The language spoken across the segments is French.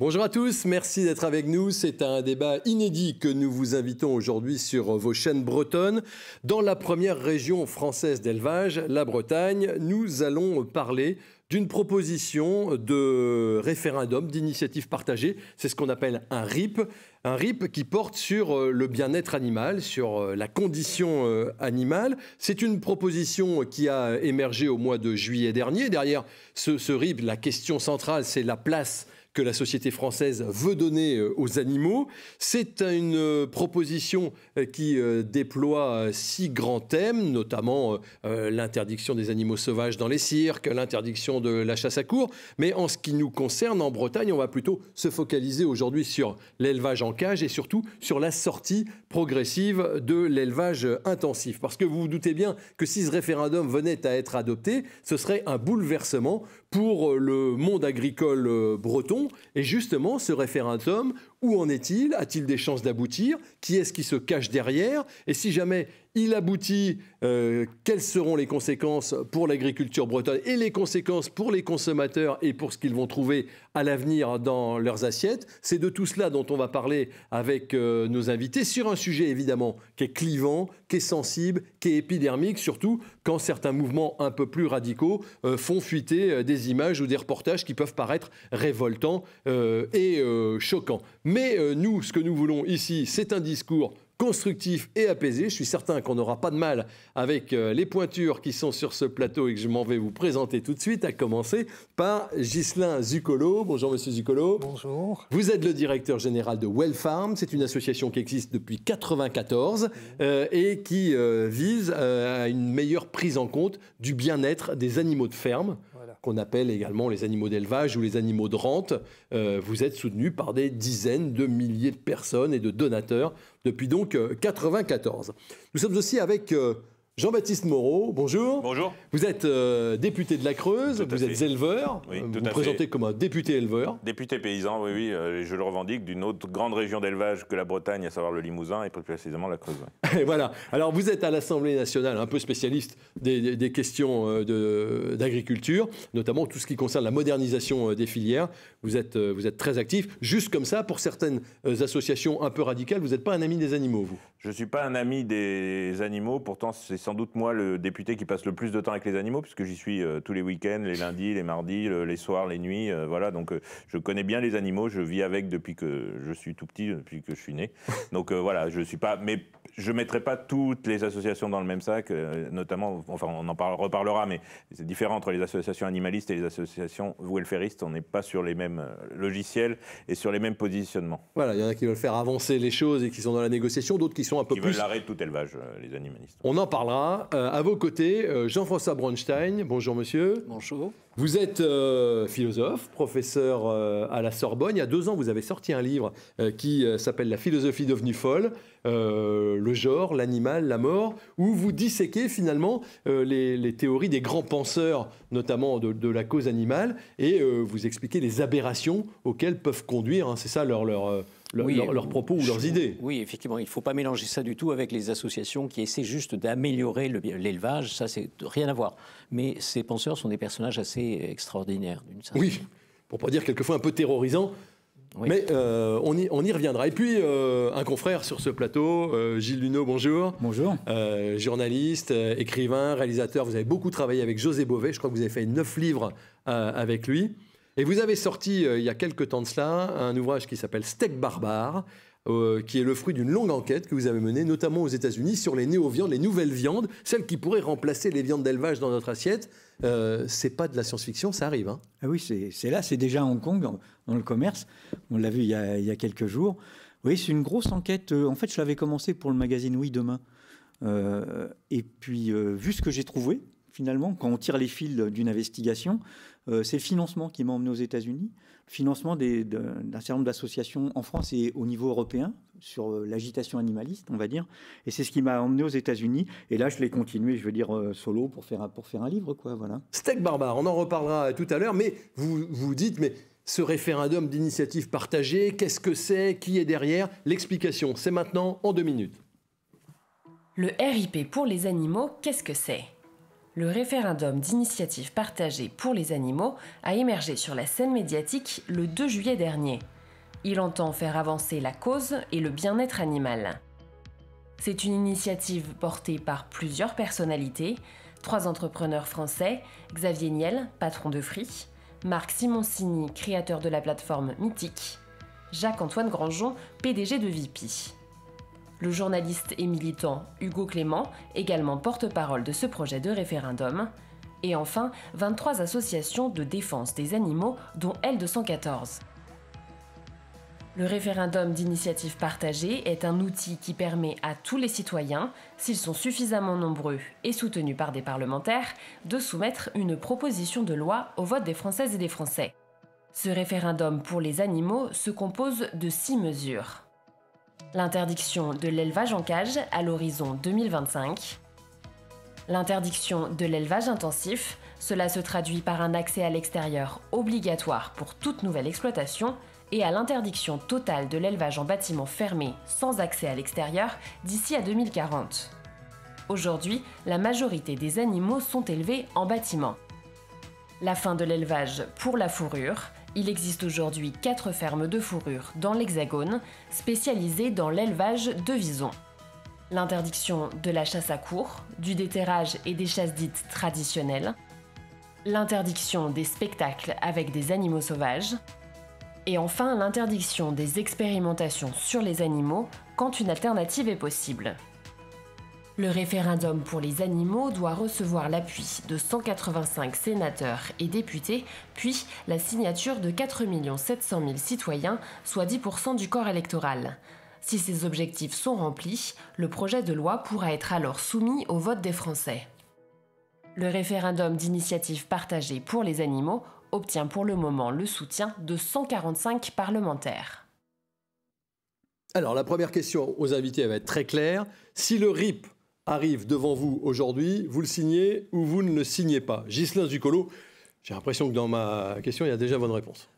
Bonjour à tous, merci d'être avec nous. C'est un débat inédit que nous vous invitons aujourd'hui sur vos chaînes bretonnes. Dans la première région française d'élevage, la Bretagne, nous allons parler d'une proposition de référendum, d'initiative partagée. C'est ce qu'on appelle un RIP. Un RIP qui porte sur le bien-être animal, sur la condition animale. C'est une proposition qui a émergé au mois de juillet dernier. Derrière ce RIP, la question centrale, c'est la place que la société française veut donner aux animaux. C'est une proposition qui déploie 6 grands thèmes, notamment l'interdiction des animaux sauvages dans les cirques, l'interdiction de la chasse à courre. Mais en ce qui nous concerne, en Bretagne, on va plutôt se focaliser aujourd'hui sur l'élevage en cage et surtout sur la sortie progressive de l'élevage intensif. Parce que vous vous doutez bien que si ce référendum venait à être adopté, ce serait un bouleversement pour le monde agricole breton. Et justement, ce référendum, où en est-il? A-t-il des chances d'aboutir? Qui est-ce qui se cache derrière? Et si jamais il aboutit, quelles seront les conséquences pour l'agriculture bretonne et les conséquences pour les consommateurs et pour ce qu'ils vont trouver à l'avenir dans leurs assiettes? C'est de tout cela dont on va parler avec nos invités sur un sujet évidemment qui est clivant, qui est sensible, qui est épidermique, surtout quand certains mouvements un peu plus radicaux font fuiter des images ou des reportages qui peuvent paraître révoltants et choquants. Mais nous, ce que nous voulons ici, c'est un discours constructif et apaisé. Je suis certain qu'on n'aura pas de mal avec les pointures qui sont sur ce plateau et que je m'en vais vous présenter tout de suite, à commencer par Ghislain Zuccolo. Bonjour Monsieur Zuccolo. Bonjour. Vous êtes le directeur général de Wellfarm. C'est une association qui existe depuis 1994 et qui vise à une meilleure prise en compte du bien-être des animaux de ferme, qu'on appelle également les animaux d'élevage ou les animaux de rente. Vous êtes soutenu par des dizaines de milliers de personnes et de donateurs depuis donc 1994. Nous sommes aussi avec Jean-Baptiste Moreau. Bonjour. Bonjour. Vous êtes député de la Creuse, vous êtes éleveur, oui, vous vous présentez comme un député éleveur. Député paysan, oui, je le revendique, d'une autre grande région d'élevage que la Bretagne, à savoir le Limousin et plus précisément la Creuse. Et voilà. Alors vous êtes à l'Assemblée nationale un peu spécialiste des questions d'agriculture, notamment tout ce qui concerne la modernisation des filières. Vous êtes très actif. Juste comme ça, pour certaines associations un peu radicales, vous n'êtes pas un ami des animaux, vous? Je ne suis pas un ami des animaux, pourtant c'est sans doute moi le député qui passe le plus de temps avec les animaux, puisque j'y suis tous les week-ends, les lundis, les mardis, les soirs, les nuits, voilà. Donc je connais bien les animaux, je vis avec depuis que je suis tout petit, depuis que je suis né. Donc voilà, je suis pas, mais je ne mettrai pas toutes les associations dans le même sac, notamment, enfin on en reparlera, mais c'est différent entre les associations animalistes et les associations welfaristes. On n'est pas sur les mêmes logiciels et sur les mêmes positionnements. Voilà, il y en a qui veulent faire avancer les choses et qui sont dans la négociation, d'autres qui sont un peu plus... Qui veulent l'arrêt de tout élevage, les animalistes. On en parlera. À vos côtés, Jean-François Bronstein. Bonjour monsieur. Bonjour. Vous êtes philosophe, professeur à la Sorbonne. Il y a 2 ans, vous avez sorti un livre qui s'appelle « La philosophie devenue folle », le genre, l'animal, la mort, où vous disséquez finalement les théories des grands penseurs, notamment de la cause animale, et vous expliquez les aberrations auxquelles peuvent conduire, hein, c'est ça leurs propos ou leurs idées. Oui, effectivement, il ne faut pas mélanger ça du tout avec les associations qui essaient juste d'améliorer l'élevage, ça c'est rien à voir. Mais ces penseurs sont des personnages assez extraordinaires. Oui, pour ne pas dire quelquefois un peu terrorisants. Oui. Mais on y reviendra. Et puis, un confrère sur ce plateau, Gilles Luneau, bonjour. Bonjour. Journaliste, écrivain, réalisateur. Vous avez beaucoup travaillé avec José Bové. Je crois que vous avez fait 9 livres avec lui. Et vous avez sorti, il y a quelques temps de cela, un ouvrage qui s'appelle « Steak barbare », qui est le fruit d'une longue enquête que vous avez menée, notamment aux États-Unis, sur les néo-viandes, les nouvelles viandes, celles qui pourraient remplacer les viandes d'élevage dans notre assiette. C'est pas de la science-fiction, ça arrive. Hein. Ah oui, c'est là, c'est déjà à Hong Kong, dans le commerce. On l'a vu il y a quelques jours. Oui, c'est une grosse enquête. En fait, je l'avais commencé pour le magazine Oui Demain. Et puis, vu ce que j'ai trouvé, finalement, quand on tire les fils d'une investigation, c'est le financement qui m'a emmené aux États-Unis, le financement d'un certain nombre d'associations en France et au niveau européen sur l'agitation animaliste, on va dire. Et c'est ce qui m'a emmené aux États-Unis. Et là, je l'ai continué, je veux dire, solo pour faire un livre, quoi, voilà. Steak barbare, on en reparlera tout à l'heure, mais vous dites, mais ce référendum d'initiative partagée, qu'est-ce que c'est? Qui est derrière? L'explication, c'est maintenant, en 2 minutes. Le RIP pour les animaux, qu'est-ce que c'est? Le référendum d'initiative partagée pour les animaux a émergé sur la scène médiatique le 2 juillet dernier. Il entend faire avancer la cause et le bien-être animal. C'est une initiative portée par plusieurs personnalités, 3 entrepreneurs français, Xavier Niel, patron de Free, Marc Simoncini, créateur de la plateforme Mythique, Jacques-Antoine Grandjean, PDG de Vipi. Le journaliste et militant Hugo Clément, également porte-parole de ce projet de référendum. Et enfin, 23 associations de défense des animaux, dont L214. Le référendum d'initiative partagée est un outil qui permet à tous les citoyens, s'ils sont suffisamment nombreux et soutenus par des parlementaires, de soumettre une proposition de loi au vote des Françaises et des Français. Ce référendum pour les animaux se compose de 6 mesures. L'interdiction de l'élevage en cage à l'horizon 2025. L'interdiction de l'élevage intensif, cela se traduit par un accès à l'extérieur obligatoire pour toute nouvelle exploitation et à l'interdiction totale de l'élevage en bâtiment fermé sans accès à l'extérieur d'ici à 2040. Aujourd'hui, la majorité des animaux sont élevés en bâtiment. La fin de l'élevage pour la fourrure. Il existe aujourd'hui 4 fermes de fourrure dans l'Hexagone, spécialisées dans l'élevage de visons. L'interdiction de la chasse à courre, du déterrage et des chasses dites traditionnelles. L'interdiction des spectacles avec des animaux sauvages. Et enfin, l'interdiction des expérimentations sur les animaux quand une alternative est possible. Le référendum pour les animaux doit recevoir l'appui de 185 sénateurs et députés, puis la signature de 4 700 000 citoyens, soit 10% du corps électoral. Si ces objectifs sont remplis, le projet de loi pourra être alors soumis au vote des Français. Le référendum d'initiative partagée pour les animaux obtient pour le moment le soutien de 145 parlementaires. Alors, la première question aux invités va être très claire. Si le RIP arrive devant vous aujourd'hui, vous le signez ou vous ne le signez pas? Ghislain Zuccolo, j'ai l'impression que dans ma question, il y a déjà votre réponse.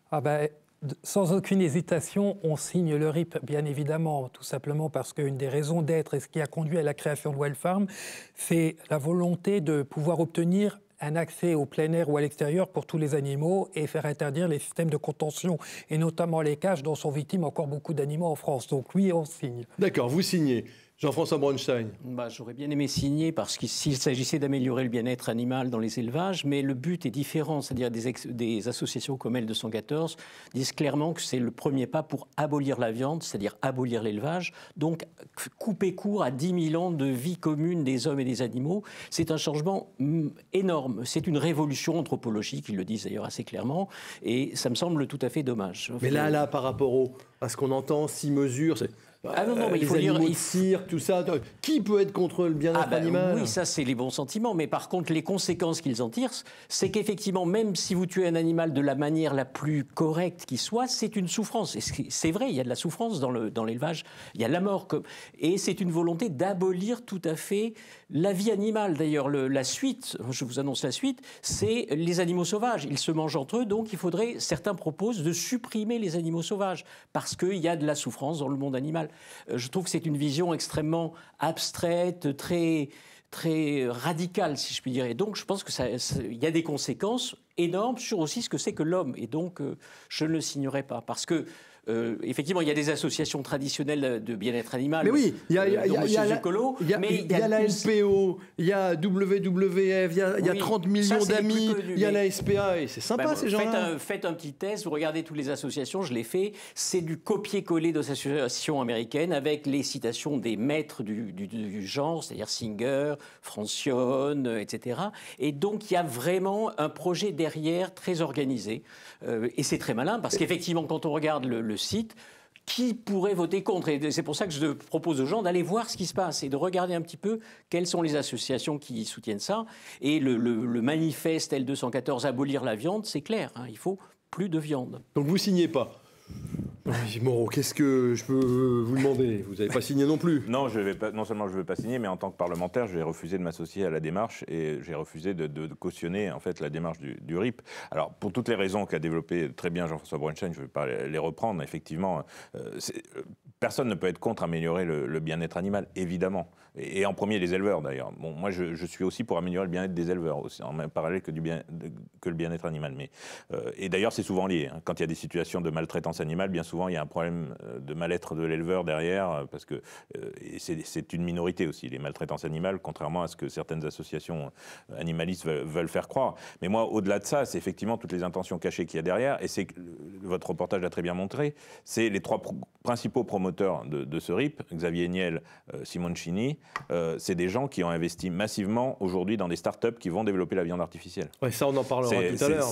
Sans aucune hésitation, on signe le RIP, bien évidemment, tout simplement parce qu'une des raisons d'être et ce qui a conduit à la création de Wild Farm, c'est la volonté de pouvoir obtenir un accès au plein air ou à l'extérieur pour tous les animaux et faire interdire les systèmes de contention, et notamment les cages dont sont victimes encore beaucoup d'animaux en France. Donc oui, on signe. D'accord, vous signez. Jean-François Braunstein. J'aurais bien aimé signer parce qu'il s'agissait d'améliorer le bien-être animal dans les élevages, mais le but est différent. C'est-à-dire des associations comme L214 disent clairement que c'est le premier pas pour abolir la viande, c'est-à-dire abolir l'élevage, donc couper court à 10 000 ans de vie commune des hommes et des animaux. C'est un changement énorme. C'est une révolution anthropologique, ils le disent d'ailleurs assez clairement, et ça me semble tout à fait dommage. Mais là par rapport à ce qu'on entend, 6 mesures, c'est... mais il faut lire de cirque, tout ça. Qui peut être contre le bien-être animal? Oui, ça c'est les bons sentiments. Mais par contre, les conséquences qu'ils en tirent, c'est qu'effectivement, même si vous tuez un animal de la manière la plus correcte qui soit, c'est une souffrance. Et c'est vrai, il y a de la souffrance dans l'élevage. Il y a la mort. Et c'est une volonté d'abolir tout à fait la vie animale. D'ailleurs, la suite, je vous annonce la suite, c'est les animaux sauvages. Ils se mangent entre eux, donc il faudrait, certains proposent de supprimer les animaux sauvages parce qu'il y a de la souffrance dans le monde animal. Je trouve que c'est une vision extrêmement abstraite, très, très radicale, si je puis dire. Et donc, je pense qu'il y a des conséquences énormes sur aussi ce que c'est que l'homme. Et donc, je ne le signerai pas. Parce que, effectivement, il y a des associations traditionnelles de bien-être animal. Mais oui, il y a la LPO, il y a WWF, il y a 30 millions d'amis, il y a la SPA, et c'est sympa ces gens-là. Faites un petit test, vous regardez toutes les associations, je l'ai fait, c'est du copier-coller d'associations américaines avec les citations des maîtres du genre, c'est-à-dire Singer, Francione, etc. Et donc il y a vraiment un projet derrière très organisé. Et c'est très malin, parce qu'effectivement, quand on regarde le site, qui pourrait voter contre? Et c'est pour ça que je propose aux gens d'aller voir ce qui se passe et de regarder un petit peu quelles sont les associations qui soutiennent ça. Et le manifeste L214, abolir la viande, c'est clair, hein, il faut plus de viande. Donc vous signez pas? Moreau, qu'est-ce que je peux vous demander? Vous n'avez pas signé non plus? Non, je vais pas, non seulement je ne vais pas signer, mais en tant que parlementaire, je vais refuser de m'associer à la démarche et j'ai refusé de cautionner en fait, la démarche du RIP. Alors, pour toutes les raisons qu'a développé très bien Jean-François Braunstein, je ne vais pas les reprendre. Effectivement, personne ne peut être contre améliorer le bien-être animal, évidemment. Et en premier, les éleveurs, d'ailleurs. Bon, moi, je suis aussi pour améliorer le bien-être des éleveurs, aussi, en même parallèle que le bien-être animal. Et d'ailleurs, c'est souvent lié. Hein. Quand il y a des situations de maltraitance animale, bien souvent, il y a un problème de mal-être de l'éleveur derrière, parce que c'est une minorité aussi, les maltraitances animales, contrairement à ce que certaines associations animalistes veulent faire croire. Mais moi, au-delà de ça, c'est effectivement toutes les intentions cachées qu'il y a derrière, et c'est votre reportage l'a très bien montré, c'est les trois principaux promoteurs de ce RIP, Xavier Niel, Simoncini, c'est des gens qui ont investi massivement aujourd'hui dans des startups qui vont développer la viande artificielle. Ouais, ça, on en parlera tout à l'heure.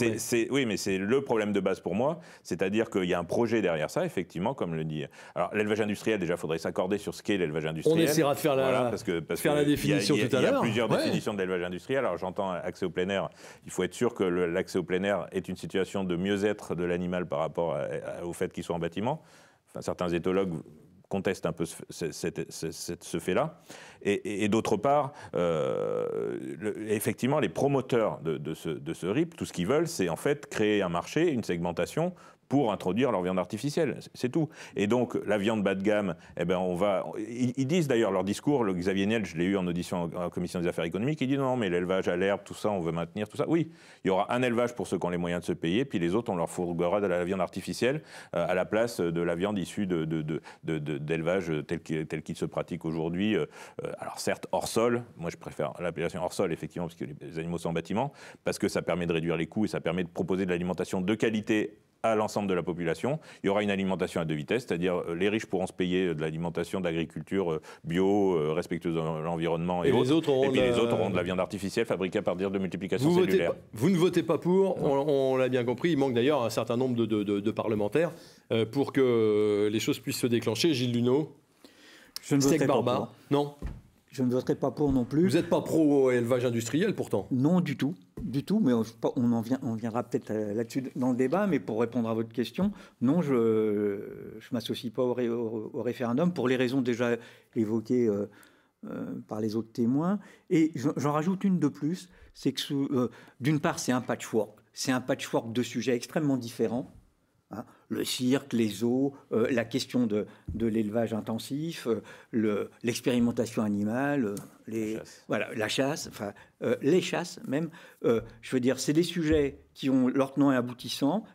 Oui, mais c'est le problème de base pour moi, c'est-à-dire qu'il y a un projet derrière ça, effectivement, comme le dit. Alors, l'élevage industriel, déjà, il faudrait s'accorder sur ce qu'est l'élevage industriel. On essaiera de faire la définition tout à l'heure. Il y a plusieurs définitions de l'élevage industriel. Alors, j'entends accès au plein air. Il faut être sûr que l'accès au plein air est une situation de mieux-être de l'animal par rapport au fait qu'il soit en bâtiment. Enfin, certains éthologues contestent un peu ce fait-là. Et d'autre part, effectivement, les promoteurs de ce RIP, tout ce qu'ils veulent, c'est en fait créer un marché, une segmentation pour introduire leur viande artificielle, c'est tout. Et donc, la viande bas de gamme, eh ben, ils disent d'ailleurs leur discours, le Xavier Niel, je l'ai eu en audition en commission des affaires économiques, il dit non, mais l'élevage à l'herbe, tout ça, on veut maintenir tout ça. Oui, il y aura un élevage pour ceux qui ont les moyens de se payer, puis les autres, on leur fourguera de la viande artificielle à la place de la viande issue d'élevage tel qu'il se pratique aujourd'hui. Alors certes, hors sol, moi je préfère l'appellation hors sol, effectivement, parce que les animaux sont en bâtiment, parce que ça permet de réduire les coûts et ça permet de proposer de l'alimentation de qualité à l'ensemble de la population. Il y aura une alimentation à deux vitesses, c'est-à-dire les riches pourront se payer de l'alimentation d'agriculture bio, respectueuse de l'environnement et autres. Et puis les autres auront de la viande artificielle fabriquée à partir de multiplication cellulaire. Vous ne votez pas pour, on l'a bien compris. Il manque d'ailleurs un certain nombre de parlementaires pour que les choses puissent se déclencher. Gilles Luneau, je ne voterai pas pour. Non. Je ne voterai pas pour non plus. Vous n'êtes pas pro-élevage industriel pourtant? Non, du tout, mais on viendra peut-être là-dessus dans le débat, mais pour répondre à votre question, non, je ne m'associe pas au référendum pour les raisons déjà évoquées par les autres témoins. Et j'en rajoute une de plus, c'est que d'une part, c'est un patchwork de sujets extrêmement différents. Hein, le cirque, les zoos, la question de l'élevage intensif, l'expérimentation animale, la chasse, enfin, les chasses même. Je veux dire, c'est des sujets qui ont leur tenant et aboutissant,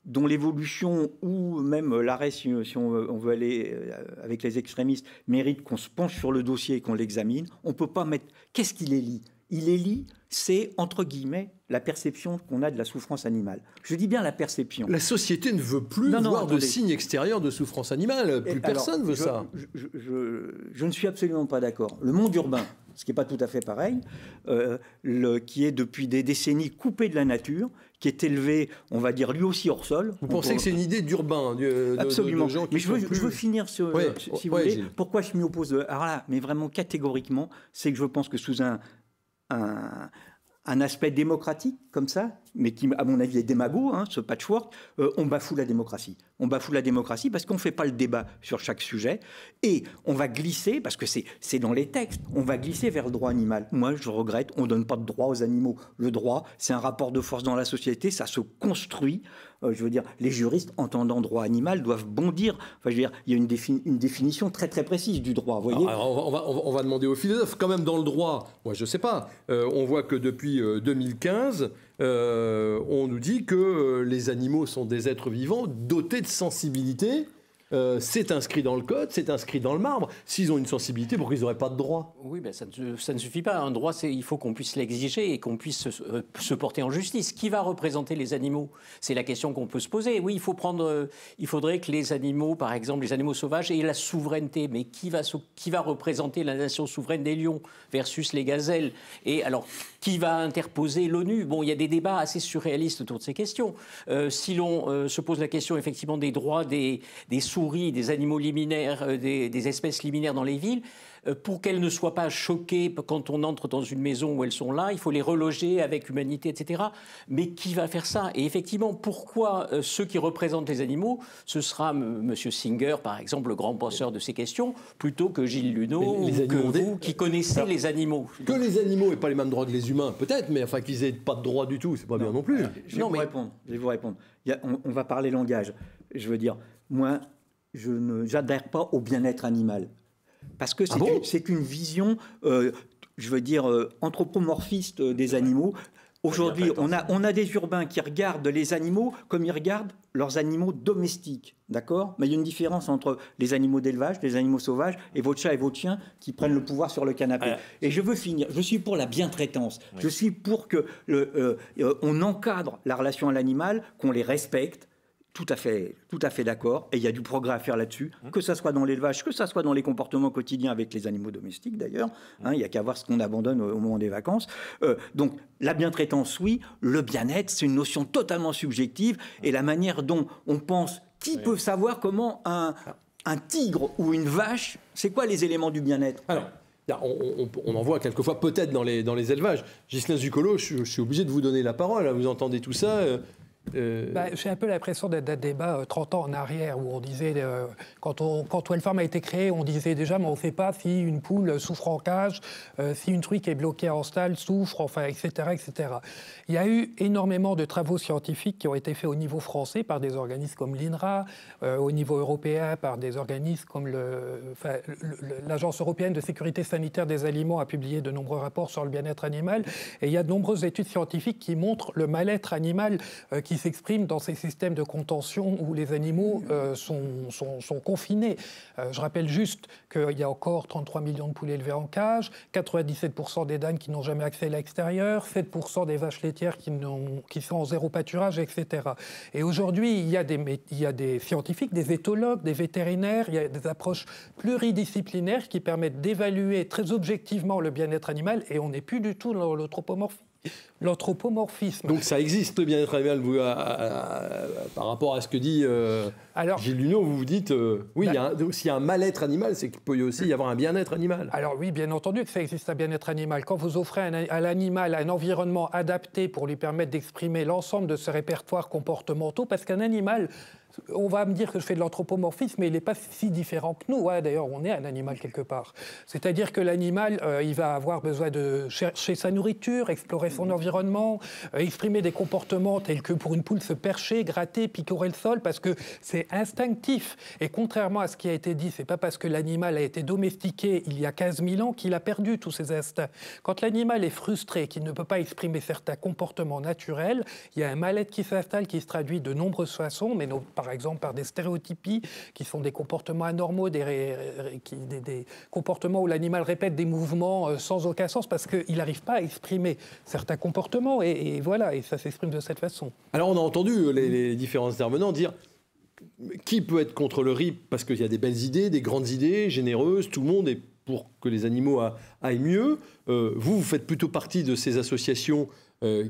dont l'évolution ou même l'arrêt, si on veut aller avec les extrémistes, mérite qu'on se penche sur le dossier et qu'on l'examine. On ne peut pas mettre... Qu'est-ce qu'il élit ? Il élit, c'est, entre guillemets, la perception qu'on a de la souffrance animale. Je dis bien la perception. La société ne veut plus voir de signes extérieurs de souffrance animale. Personne ne veut ça. Je ne suis absolument pas d'accord. Le monde urbain, ce qui n'est pas tout à fait pareil, qui est depuis des décennies coupé de la nature, qui est élevé, on va dire, lui aussi hors sol. Vous pensez que c'est une idée d'urbain Absolument. De gens qui mais je veux finir si vous voulez. Pourquoi je m'y oppose alors là, mais vraiment catégoriquement, c'est que je pense que sous un aspect démocratique comme ça, mais qui, à mon avis, est démago, ce patchwork, on bafoue la démocratie. On bafoue la démocratie parce qu'on ne fait pas le débat sur chaque sujet et on va glisser, parce que c'est dans les textes, on va glisser vers le droit animal. Moi, je regrette, on ne donne pas de droit aux animaux. Le droit, c'est un rapport de force dans la société, ça se construit. Je veux dire, les juristes, entendant droit animal, doivent bondir. Enfin, je veux dire, il y a une définition très très précise du droit. Vous voyez. Alors, on va demander aux philosophes, quand même dans le droit. Moi, je ne sais pas. On voit que depuis 2015, on nous dit que les animaux sont des êtres vivants dotés de sensibilité. C'est inscrit dans le code, c'est inscrit dans le marbre. S'ils ont une sensibilité, pourquoi ils n'auraient pas de droit? Oui, ben ça ne suffit pas. Un droit, il faut qu'on puisse l'exiger et qu'on puisse se porter en justice. Qui va représenter les animaux? C'est la question qu'on peut se poser. Oui, il faudrait que les animaux, par exemple, les animaux sauvages, aient la souveraineté. Mais qui va représenter la nation souveraine des lions versus les gazelles? Et alors, qui va interposer l'ONU? Bon, il y a des débats assez surréalistes autour de ces questions. Si l'on se pose la question, effectivement, des droits des souris, des animaux liminaires, des espèces liminaires dans les villes, pour qu'elles ne soient pas choquées quand on entre dans une maison où elles sont là, il faut les reloger avec humanité, etc. Mais qui va faire ça? Et effectivement, pourquoi ceux qui représentent les animaux, ce sera M. Singer, par exemple, le grand penseur de ces questions, plutôt que Gilles Luneau, ou que vous, qui connaissez les animaux. Que les animaux n'aient pas les mêmes droits que les humains, peut-être, mais enfin qu'ils n'aient pas de droits du tout, c'est pas bien non plus. Je vais vous répondre. On va parler langage. Je veux dire, moi, n'adhère pas au bien-être animal. Parce que c'est une vision, je veux dire, anthropomorphiste des animaux. Aujourd'hui, on a des urbains qui regardent les animaux comme ils regardent leurs animaux domestiques, d'accord? Mais il y a une différence entre les animaux d'élevage, les animaux sauvages, et votre chat et votre chien qui prennent le pouvoir sur le canapé. Et je veux finir, je suis pour la bientraitance, je suis pour que on encadre la relation à l'animal, qu'on les respecte. Tout à fait d'accord. Et il y a du progrès à faire là-dessus, que ça soit dans l'élevage, que ça soit dans les comportements quotidiens avec les animaux domestiques d'ailleurs. Il n'y a qu'à voir ce qu'on abandonne au moment des vacances. Donc la bientraitance, oui. Le bien-être, c'est une notion totalement subjective. Et la manière dont on pense, qui peut savoir comment un tigre ou une vache, c'est quoi les éléments du bien-être? Alors, on en voit quelquefois peut-être dans les élevages. Ghislain Zuccolo, je suis obligé de vous donner la parole. Vous entendez tout ça j'ai un peu l'impression d'être d'un débat 30 ans en arrière où on disait, quand Wellfarm a été créé, on disait déjà mais on ne fait pas si une poule souffre en cage, si une truie qui est bloquée en stall souffre, enfin, etc., etc. Il y a eu énormément de travaux scientifiques qui ont été faits au niveau français par des organismes comme l'INRA, au niveau européen par des organismes comme l'Agence européenne de sécurité sanitaire des aliments a publié de nombreux rapports sur le bien-être animal. Et il y a de nombreuses études scientifiques qui montrent le mal-être animal qui s'exprime dans ces systèmes de contention où les animaux sont confinés. Je rappelle juste qu'il y a encore 33 millions de poulets élevés en cage, 97% des dames qui n'ont jamais accès à l'extérieur, 7% des vaches laitières qui sont en zéro pâturage, etc. Et aujourd'hui, il y a des scientifiques, des éthologues, des vétérinaires, il y a des approches pluridisciplinaires qui permettent d'évaluer très objectivement le bien-être animal et on n'est plus du tout dans l'anthropomorphisme. Donc ça existe le bien-être animal, par rapport à ce que dit Gilles Luneau, vous vous dites, s'il y a un mal-être animal, c'est qu'il peut aussi y avoir un bien-être animal. Alors oui, bien entendu que ça existe un bien-être animal. Quand vous offrez à l'animal un environnement adapté pour lui permettre d'exprimer l'ensemble de ses répertoires comportementaux, parce qu'un animal, on va me dire que je fais de l'anthropomorphisme, mais il n'est pas si différent que nous. D'ailleurs, on est un animal quelque part. C'est-à-dire que l'animal, il va avoir besoin de chercher sa nourriture, explorer son environnement, exprimer des comportements tels que pour une poule se percher, gratter, picorer le sol, parce que c'est instinctif. Et contrairement à ce qui a été dit, c'est pas parce que l'animal a été domestiqué il y a 15 000 ans qu'il a perdu tous ses instincts. Quand l'animal est frustré, qu'il ne peut pas exprimer certains comportements naturels, il y a un mal-être qui s'installe, qui se traduit de nombreuses façons, mais par exemple par des stéréotypies qui sont des comportements anormaux, des comportements où l'animal répète des mouvements sans aucun sens parce qu'il n'arrive pas à exprimer certains comportements et voilà, et ça s'exprime de cette façon. Alors on a entendu les différents intervenants dire qui peut être contre le RIP parce qu'il y a des belles idées, des grandes idées, généreuses, tout le monde est pour que les animaux aillent mieux. Vous faites plutôt partie de ces associations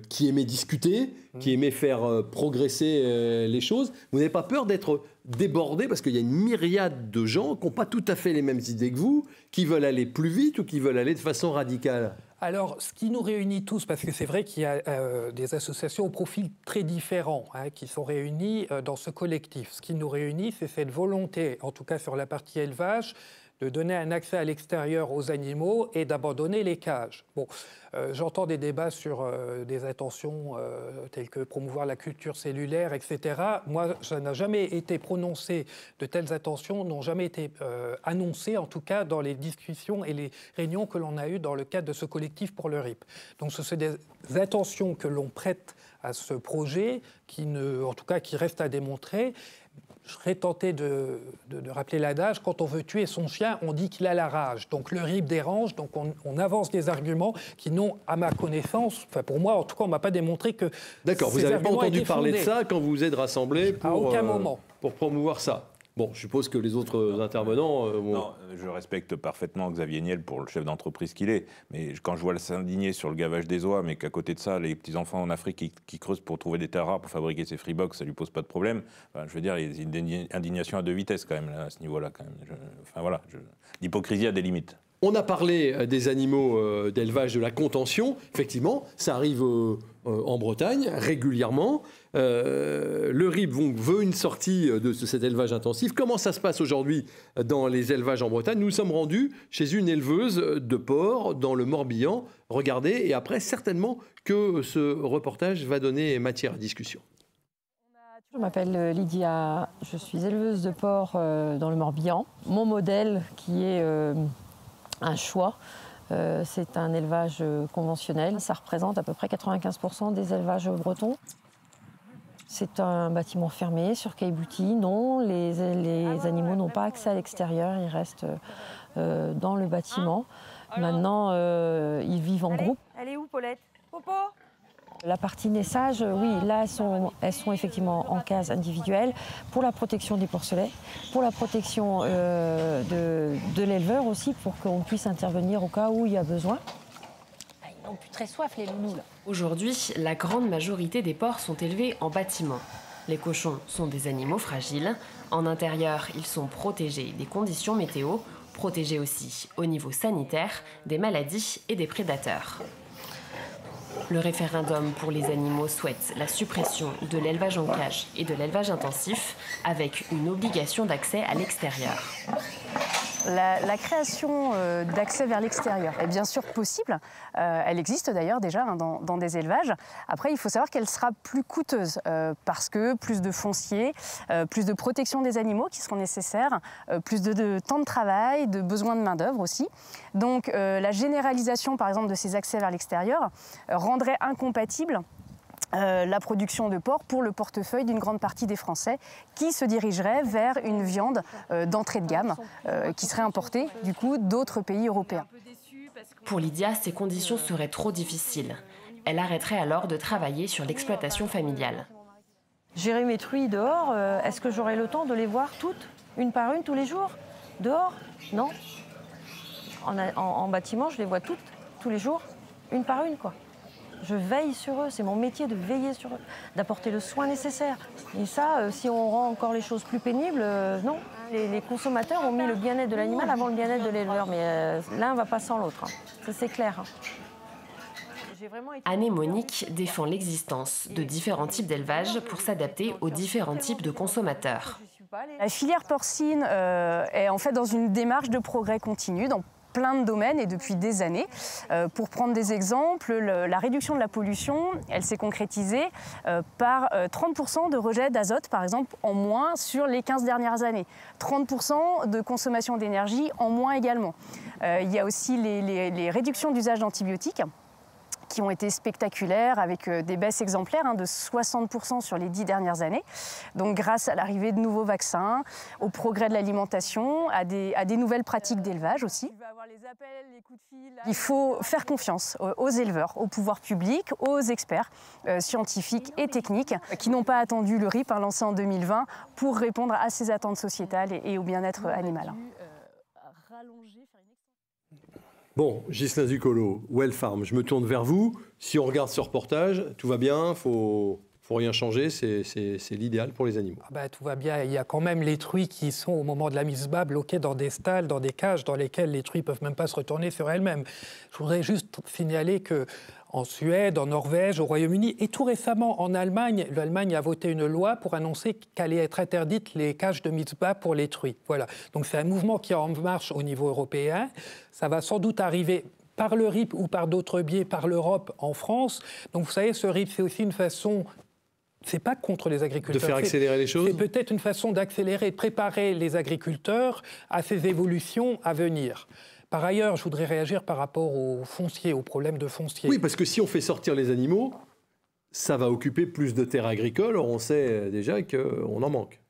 qui aimaient discuter, qui aimaient faire progresser les choses. Vous n'avez pas peur d'être débordé parce qu'il y a une myriade de gens qui n'ont pas tout à fait les mêmes idées que vous, qui veulent aller plus vite ou qui veulent aller de façon radicale? Alors, ce qui nous réunit tous, parce que c'est vrai qu'il y a des associations au profil très différents qui sont réunies dans ce collectif. Ce qui nous réunit, c'est cette volonté, en tout cas sur la partie élevage, de donner un accès à l'extérieur aux animaux et d'abandonner les cages. Bon, j'entends des débats sur des intentions telles que promouvoir la culture cellulaire, etc. Moi, ça n'a jamais été prononcé, de telles intentions n'ont jamais été annoncées, en tout cas dans les discussions et les réunions que l'on a eues dans le cadre de ce collectif pour le RIP. Donc ce sont des intentions que l'on prête à ce projet, en tout cas qui reste à démontrer. Je serais tenté de rappeler l'adage, quand on veut tuer son chien, on dit qu'il a la rage. Donc le RIP dérange, donc on avance des arguments qui n'ont, à ma connaissance, enfin pour moi en tout cas, on ne m'a pas démontré que D'accord, vous n'avez pas entendu parler de ça quand vous vous êtes rassemblés à aucun moment. Pour promouvoir ça. Bon, je suppose que les autres intervenants... Non, je respecte parfaitement Xavier Niel pour le chef d'entreprise qu'il est, mais quand je vois s'indigner sur le gavage des oies, mais qu'à côté de ça, les petits-enfants en Afrique qui creusent pour trouver des terres rares pour fabriquer ces freebox, ça lui pose pas de problème. Enfin, je veux dire, il y a une indignation à deux vitesses quand même, là, à ce niveau-là. Quand même. L'hypocrisie a des limites. On a parlé des animaux d'élevage, de la contention. Effectivement, ça arrive en Bretagne régulièrement. Le RIP veut une sortie de cet élevage intensif. Comment ça se passe aujourd'hui dans les élevages en Bretagne? Nous sommes rendus chez une éleveuse de porcs dans le Morbihan. Regardez, et après, certainement que ce reportage va donner matière à discussion. Je m'appelle Lydia, je suis éleveuse de porc dans le Morbihan. Mon modèle, qui est un choix, c'est un élevage conventionnel. Ça représente à peu près 95% des élevages bretons. C'est un bâtiment fermé sur caillebotis. Non, les animaux n'ont pas accès à l'extérieur, ils restent dans le bâtiment. Maintenant, ils vivent en groupe. Elle est où, Paulette? Popo? La partie naissage, oui, là, elles sont effectivement en case individuelle pour la protection des porcelets, pour la protection de l'éleveur aussi, pour qu'on puisse intervenir au cas où il y a besoin. Ils n'ont plus très soif, les loulous, là. Aujourd'hui, la grande majorité des porcs sont élevés en bâtiment. Les cochons sont des animaux fragiles. En intérieur, ils sont protégés des conditions météo, protégés aussi au niveau sanitaire, des maladies et des prédateurs. Le référendum pour les animaux souhaite la suppression de l'élevage en cage et de l'élevage intensif avec une obligation d'accès à l'extérieur. La création d'accès vers l'extérieur est bien sûr possible. Elle existe d'ailleurs déjà dans des élevages. Après, il faut savoir qu'elle sera plus coûteuse parce que plus de foncier, plus de protection des animaux qui seront nécessaires, plus de temps de travail, de besoin de main-d'œuvre aussi. Donc la généralisation, par exemple, de ces accès vers l'extérieur rendrait incompatible la production de porc pour le portefeuille d'une grande partie des Français qui se dirigeraient vers une viande d'entrée de gamme qui serait importée du coup d'autres pays européens. Pour Lydia, ces conditions seraient trop difficiles. Elle arrêterait alors de travailler sur l'exploitation familiale. Gérer mes truies dehors, est-ce que j'aurai le temps de les voir toutes, une par une, tous les jours? Dehors? Non. En bâtiment, je les vois toutes, tous les jours, une par une, quoi. Je veille sur eux, c'est mon métier de veiller sur eux, d'apporter le soin nécessaire. Et ça, si on rend encore les choses plus pénibles, non. Les consommateurs ont mis le bien-être de l'animal avant le bien-être de l'éleveur, mais l'un ne va pas sans l'autre, hein. Ça c'est clair. Anne et Monique défend l'existence de différents types d'élevage pour s'adapter aux différents types de consommateurs. La filière porcine est en fait dans une démarche de progrès continu dans plein de domaines et depuis des années. Pour prendre des exemples, la réduction de la pollution, elle s'est concrétisée par 30% de rejet d'azote, par exemple, en moins sur les 15 dernières années. 30% de consommation d'énergie en moins également. Il y a aussi les réductions d'usage d'antibiotiques qui ont été spectaculaires avec des baisses exemplaires de 60% sur les 10 dernières années. Donc grâce à l'arrivée de nouveaux vaccins, au progrès de l'alimentation, à des nouvelles pratiques d'élevage aussi. Il faut faire confiance aux éleveurs, au pouvoir public, aux experts scientifiques et techniques qui n'ont pas attendu le RIP lancé en 2020 pour répondre à ces attentes sociétales et au bien-être animal. Bon, Ghislain Zuccolo, Wellfarm, je me tourne vers vous. Si on regarde ce reportage, tout va bien, faut rien changer, c'est l'idéal pour les animaux. Ah ben, tout va bien. Il y a quand même les truies qui sont, au moment de la mise bas, bloquées dans des stalles, dans des cages, dans lesquelles les truies ne peuvent même pas se retourner sur elles-mêmes. Je voudrais juste signaler qu'en Suède, en Norvège, au Royaume-Uni et tout récemment en Allemagne, l'Allemagne a voté une loi pour annoncer qu'allaient être interdites les cages de mise bas pour les truies. Voilà. Donc c'est un mouvement qui est en marche au niveau européen. Ça va sans doute arriver par le RIP ou par d'autres biais, par l'Europe en France. Donc vous savez, ce RIP, c'est aussi une façon... C'est pas contre les agriculteurs. De faire accélérer les choses. C'est peut-être une façon d'accélérer, de préparer les agriculteurs à ces évolutions à venir. Par ailleurs, je voudrais réagir par rapport au foncier, au problème de foncier. Oui, parce que si on fait sortir les animaux, ça va occuper plus de terres agricoles. Or, on sait déjà qu'on en manque.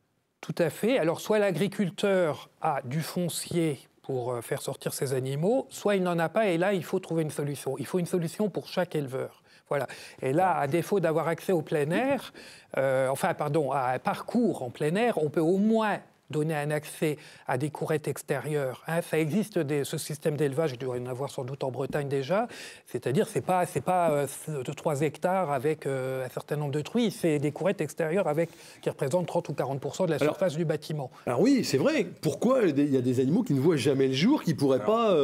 Tout à fait. Alors, soit l'agriculteur a du foncier pour faire sortir ses animaux, soit il n'en a pas, et là, il faut trouver une solution. Il faut une solution pour chaque éleveur. Voilà. Et là, à défaut d'avoir accès au plein air, à un parcours en plein air, on peut au moins donner un accès à des courettes extérieures. Ça existe, ce système d'élevage, il doit y en avoir sans doute en Bretagne déjà, c'est-à-dire c'est pas de 3 hectares avec un certain nombre de truies, c'est des courettes extérieures qui représentent 30 ou 40% de la surface du bâtiment. Alors oui, c'est vrai. Pourquoi il y a des animaux qui ne voient jamais le jour, qui ne pourraient pas...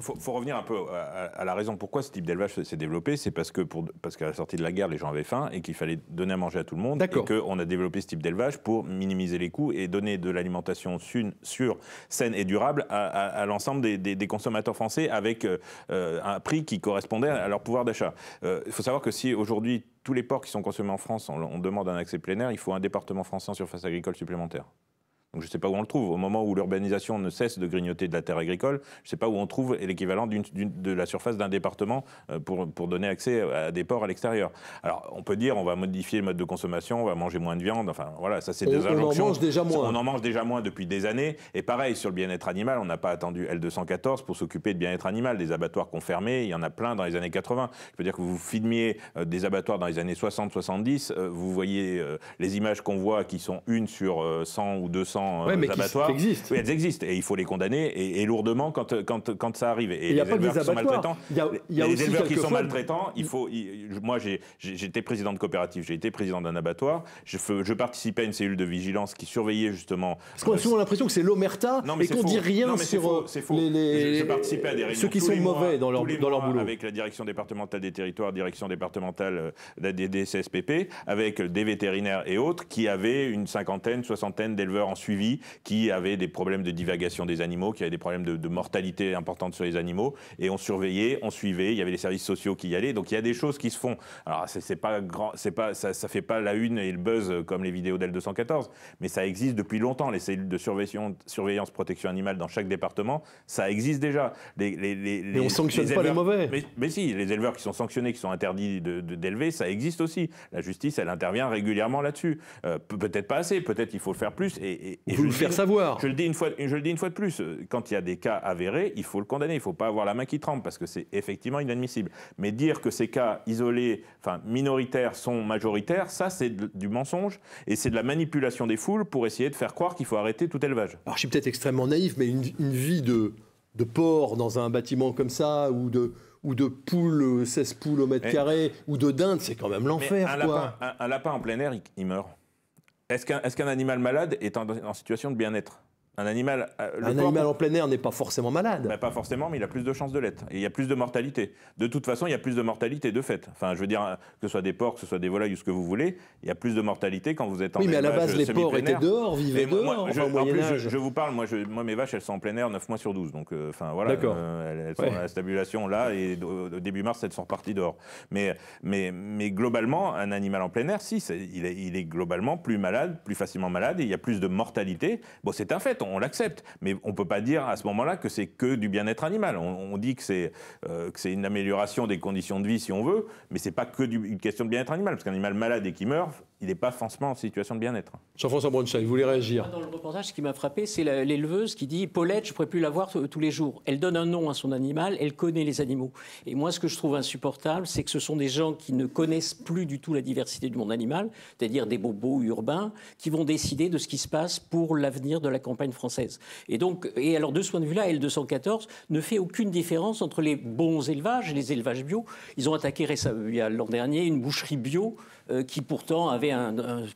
Faut revenir un peu à la raison pourquoi ce type d'élevage s'est développé. C'est parce qu'à la sortie de la guerre, les gens avaient faim et qu'il fallait donner à manger à tout le monde. Et qu'on a développé ce type d'élevage pour minimiser les coûts et donner de l'alimentation sûre, saine et durable à l'ensemble des consommateurs français avec un prix qui correspondait à leur pouvoir d'achat. Il faut savoir que si aujourd'hui tous les porcs qui sont consommés en France, on demande un accès plein air, il faut un département français en surface agricole supplémentaire. Donc je ne sais pas où on le trouve. Au moment où l'urbanisation ne cesse de grignoter de la terre agricole, je ne sais pas où on trouve l'équivalent de la surface d'un département pour donner accès à des porcs à l'extérieur. Alors on peut dire on va modifier le mode de consommation, on va manger moins de viande, enfin voilà, ça c'est des injonctions. On en mange déjà moins. On en mange déjà moins depuis des années. Et pareil, sur le bien-être animal, on n'a pas attendu L214 pour s'occuper de bien-être animal. Des abattoirs qu'on fermait, il y en a plein dans les années 80. Je peux dire que vous filmiez des abattoirs dans les années 60-70, vous voyez les images qu'on voit qui sont une sur 100 ou 200 abattoirs. Qui existent. Oui, elles existent et il faut les condamner et lourdement quand ça arrive. Et il n'y a les pas que éleveurs des qui sont abattoirs. maltraitants, les éleveurs qui sont maltraitants, moi j'étais président de coopérative, j'ai été président d'un abattoir, je participais à une cellule de vigilance qui surveillait justement. Parce qu'on a souvent l'impression que c'est l'omerta et qu'on dit rien sur je participais à des réunions ceux qui sont mauvais dans leur boulot. Avec la direction départementale des territoires, direction départementale des CSPP, avec des vétérinaires et autres qui avaient une cinquantaine, soixantaine d'éleveurs en suivi qui avaient des problèmes de divagation des animaux, qui avaient des problèmes de mortalité importante sur les animaux, et on surveillait, on suivait, il y avait les services sociaux qui y allaient, donc il y a des choses qui se font. Alors c'est pas grand, ça fait pas la une et le buzz comme les vidéos d'L214, mais ça existe depuis longtemps, les cellules de surveillance protection animale dans chaque département, ça existe déjà. Mais on sanctionne pas les mauvais. Mais si, les éleveurs qui sont sanctionnés, qui sont interdits d'élever, ça existe aussi. La justice, elle intervient régulièrement là-dessus. Peut-être pas assez, peut-être il faut le faire plus. Et vous le faire savoir. Je le dis une fois de plus. Quand il y a des cas avérés, il faut le condamner. Il ne faut pas avoir la main qui tremble parce que c'est effectivement inadmissible. Mais dire que ces cas isolés, enfin minoritaires, sont majoritaires, ça c'est du mensonge et c'est de la manipulation des foules pour essayer de faire croire qu'il faut arrêter tout élevage. Alors je suis peut-être extrêmement naïf, mais une vie de porc dans un bâtiment comme ça ou de poules, 16 poules au mètre carré, ou de dinde, c'est quand même l'enfer. Un lapin en plein air, il meurt. Est-ce qu'un animal malade est en situation de bien-être ? Un animal en plein air n'est pas forcément malade. Ben, pas forcément, mais il a plus de chances de l'être. Et il y a plus de mortalité. De toute façon, il y a plus de mortalité de fait. Enfin, je veux dire, que ce soit des porcs, que ce soit des volailles ou ce que vous voulez, il y a plus de mortalité quand vous êtes en élevage. Oui, mais à la base, les porcs étaient dehors, vivaient dehors, au Moyen-Âge. Je vous parle, moi mes vaches, elles sont en plein air 9 mois sur 12. Donc, voilà, elles sont à la stabulation là, et au début mars, elles sont reparties dehors. Mais globalement, un animal en plein air, si, il est globalement plus malade, plus facilement malade, et il y a plus de mortalité. Bon, c'est un fait, on l'accepte. Mais on ne peut pas dire à ce moment-là que c'est que du bien-être animal. On dit que c'est une amélioration des conditions de vie, si on veut, mais ce n'est pas que une question de bien-être animal, parce qu'un animal malade et qui meurt, il n'est pas forcément en situation de bien-être. Jean-François Braunstein, vous voulez réagir ? Dans le reportage, ce qui m'a frappé, c'est l'éleveuse qui dit « Paulette, je ne pourrais plus la voir tous les jours ». Elle donne un nom à son animal, elle connaît les animaux. Et moi, ce que je trouve insupportable, c'est que ce sont des gens qui ne connaissent plus du tout la diversité du monde animal, c'est-à-dire des bobos urbains, qui vont décider de ce qui se passe pour l'avenir de la campagne française. Et alors, de ce point de vue-là, L214 ne fait aucune différence entre les bons élevages et les élevages bio. Ils ont attaqué l'an dernier une boucherie bio qui pourtant avait un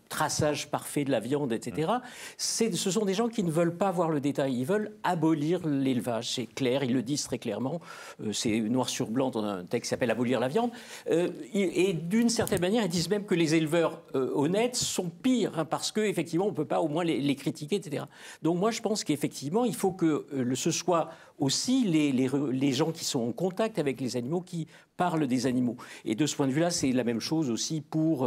traçage parfait de la viande, etc. Ce sont des gens qui ne veulent pas voir le détail, ils veulent abolir l'élevage, c'est clair, ils le disent très clairement, c'est noir sur blanc dans un texte qui s'appelle « Abolir la viande », et d'une certaine manière, ils disent même que les éleveurs honnêtes sont pires, parce qu'effectivement, on ne peut pas au moins les critiquer, etc. Donc moi, je pense qu'effectivement, il faut que ce soit aussi les gens qui sont en contact avec les animaux qui parlent des animaux. Et de ce point de vue-là, c'est la même chose aussi pour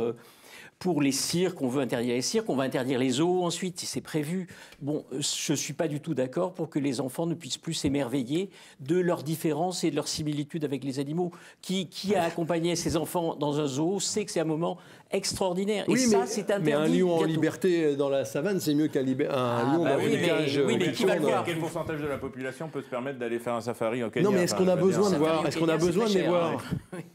les cirques, on veut interdire les cirques, on va interdire les zoos ensuite, si c'est prévu. Bon, je ne suis pas du tout d'accord pour que les enfants ne puissent plus s'émerveiller de leurs différences et de leurs similitudes avec les animaux. Qui a accompagné ses enfants dans un zoo sait que c'est un moment extraordinaire. Oui, et ça, c'est interdit. Mais un lion en liberté dans la savane, c'est mieux qu'un lion dans une cage. Oui, mais qui va le voir ? Quel pourcentage de la population peut se permettre d'aller faire un safari au Kenya ? Non, mais est-ce qu'on a besoin de voir ? Est-ce qu'on a besoin de les voir ?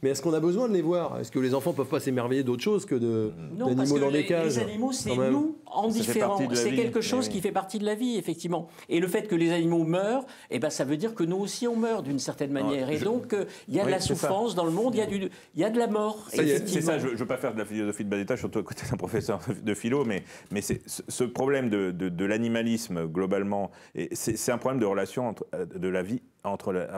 Mais est-ce qu'on a besoin de les voir ? Est-ce que les enfants ne peuvent pas s'émerveiller d'autre chose que d'animaux dans des cages ? Les animaux, c'est nous en différent. C'est quelque chose qui fait partie de la vie, effectivement. Et le fait que les animaux meurent, ça veut dire que nous aussi on meurt d'une certaine manière. Et donc, il y a de la souffrance dans le monde, il y a de la mort. C'est ça, je ne veux pas faire de la philosophie de bas étage, surtout à côté d'un professeur de philo, mais ce problème de l'animalisme, globalement, c'est un problème de relation de la vie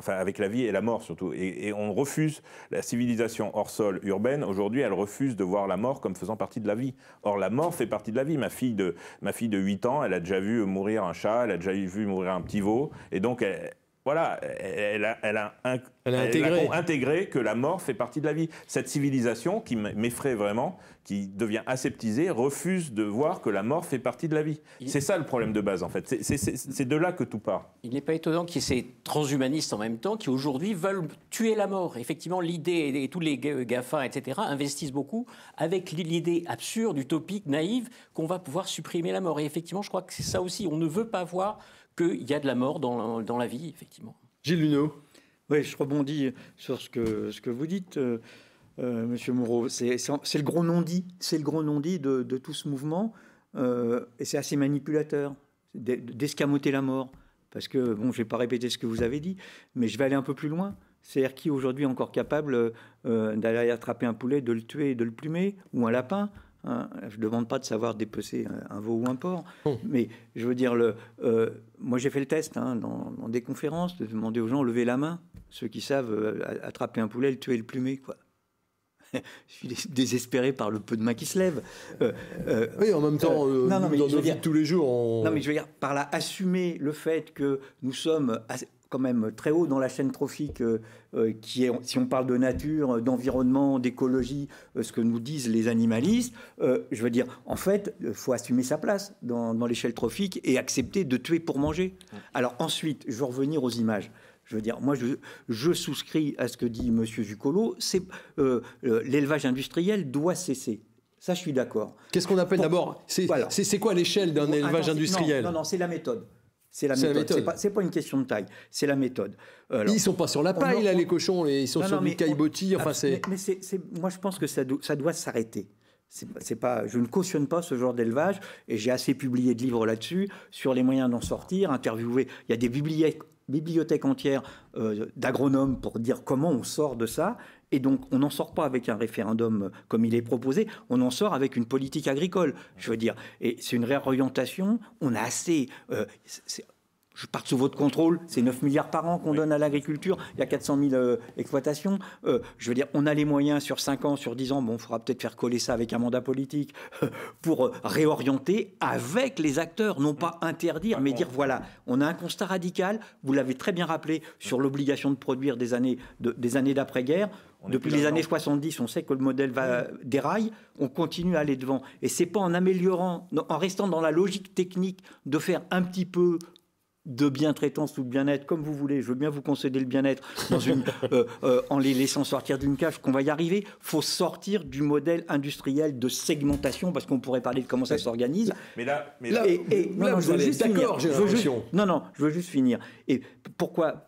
avec la vie et la mort surtout. Et on refuse, la civilisation hors sol urbaine, aujourd'hui, elle refuse de voir la mort comme faisant partie de la vie. Or, la mort fait partie de la vie. Ma fille de 8 ans, elle a déjà vu mourir un chat, elle a déjà vu mourir un petit veau, et donc voilà, elle a intégré que la mort fait partie de la vie. Cette civilisation qui m'effraie vraiment, qui devient aseptisée, refuse de voir que la mort fait partie de la vie. C'est ça le problème de base, en fait. C'est de là que tout part. Il n'est pas étonnant qu'il y ait ces transhumanistes en même temps qui aujourd'hui veulent tuer la mort. Effectivement, l'idée, et tous les GAFA, etc., investissent beaucoup avec l'idée absurde, utopique, naïve, qu'on va pouvoir supprimer la mort. Et effectivement, je crois que c'est ça aussi. On ne veut pas voir qu'il y a de la mort dans la vie, effectivement. Gilles Luneau. Oui, je rebondis sur ce que vous dites, Monsieur Moreau. C'est le gros non-dit. C'est le gros non-dit de tout ce mouvement. Et c'est assez manipulateur d'escamoter la mort. Parce que, bon, je ne vais pas répéter ce que vous avez dit, mais je vais aller un peu plus loin. C'est-à-dire qui aujourd'hui est encore capable d'aller attraper un poulet, de le tuer et de le plumer, ou un lapin? Hein, je ne demande pas de savoir dépecer un veau ou un porc, mais je veux dire, moi j'ai fait le test dans des conférences, de demander aux gens de lever la main, ceux qui savent attraper un poulet, le tuer et le plumer, quoi. Je suis désespéré par le peu de mains qui se lèvent. Oui, en même temps, dans nos vies de tous les jours... Non, mais je veux dire, par là, assumer le fait que nous sommes... quand même très haut dans la chaîne trophique, qui est, si on parle de nature, d'environnement, d'écologie, ce que nous disent les animalistes, je veux dire, en fait, il faut assumer sa place dans l'échelle trophique et accepter de tuer pour manger. Alors ensuite, je veux revenir aux images. Je veux dire, moi, je souscris à ce que dit M. Zuccolo, l'élevage industriel doit cesser. Ça, je suis d'accord. Qu'est-ce qu'on appelle d'abord? C'est quoi l'échelle d'un élevage industriel? Non, c'est la méthode. C'est la méthode. C'est pas une question de taille, c'est la méthode. Alors, ils sont pas sur la paille, là, les cochons, ils sont sur du caillebotis. Enfin, moi, je pense que ça doit s'arrêter. Je ne cautionne pas ce genre d'élevage, et j'ai assez publié de livres là-dessus, sur les moyens d'en sortir, interviewé. Il y a des bibliothèques entières d'agronomes pour dire comment on sort de ça. Et donc, on n'en sort pas avec un référendum comme il est proposé, on en sort avec une politique agricole, je veux dire. Et c'est une réorientation, on a assez... je pars sous votre contrôle, c'est 9 milliards par an qu'on donne à l'agriculture, il y a 400 000 exploitations. Je veux dire, on a les moyens sur 5 ans, sur 10 ans, bon, il faudra peut-être faire coller ça avec un mandat politique, pour réorienter avec les acteurs, non pas interdire, mais dire, voilà, on a un constat radical, vous l'avez très bien rappelé, sur l'obligation de produire des années d'après-guerre. Depuis les années 70, on sait que le modèle déraille, on continue à aller devant. Et c'est pas en améliorant, en restant dans la logique technique de faire un petit peu de bien-traitance ou de bien-être, comme vous voulez, je veux bien vous concéder le bien-être en les laissant sortir d'une cage, qu'on va y arriver. Il faut sortir du modèle industriel de segmentation, parce qu'on pourrait parler de comment ça s'organise. Mais là, vous allez d'accord, j'ai l'impression. Non, je veux juste finir. Et pourquoi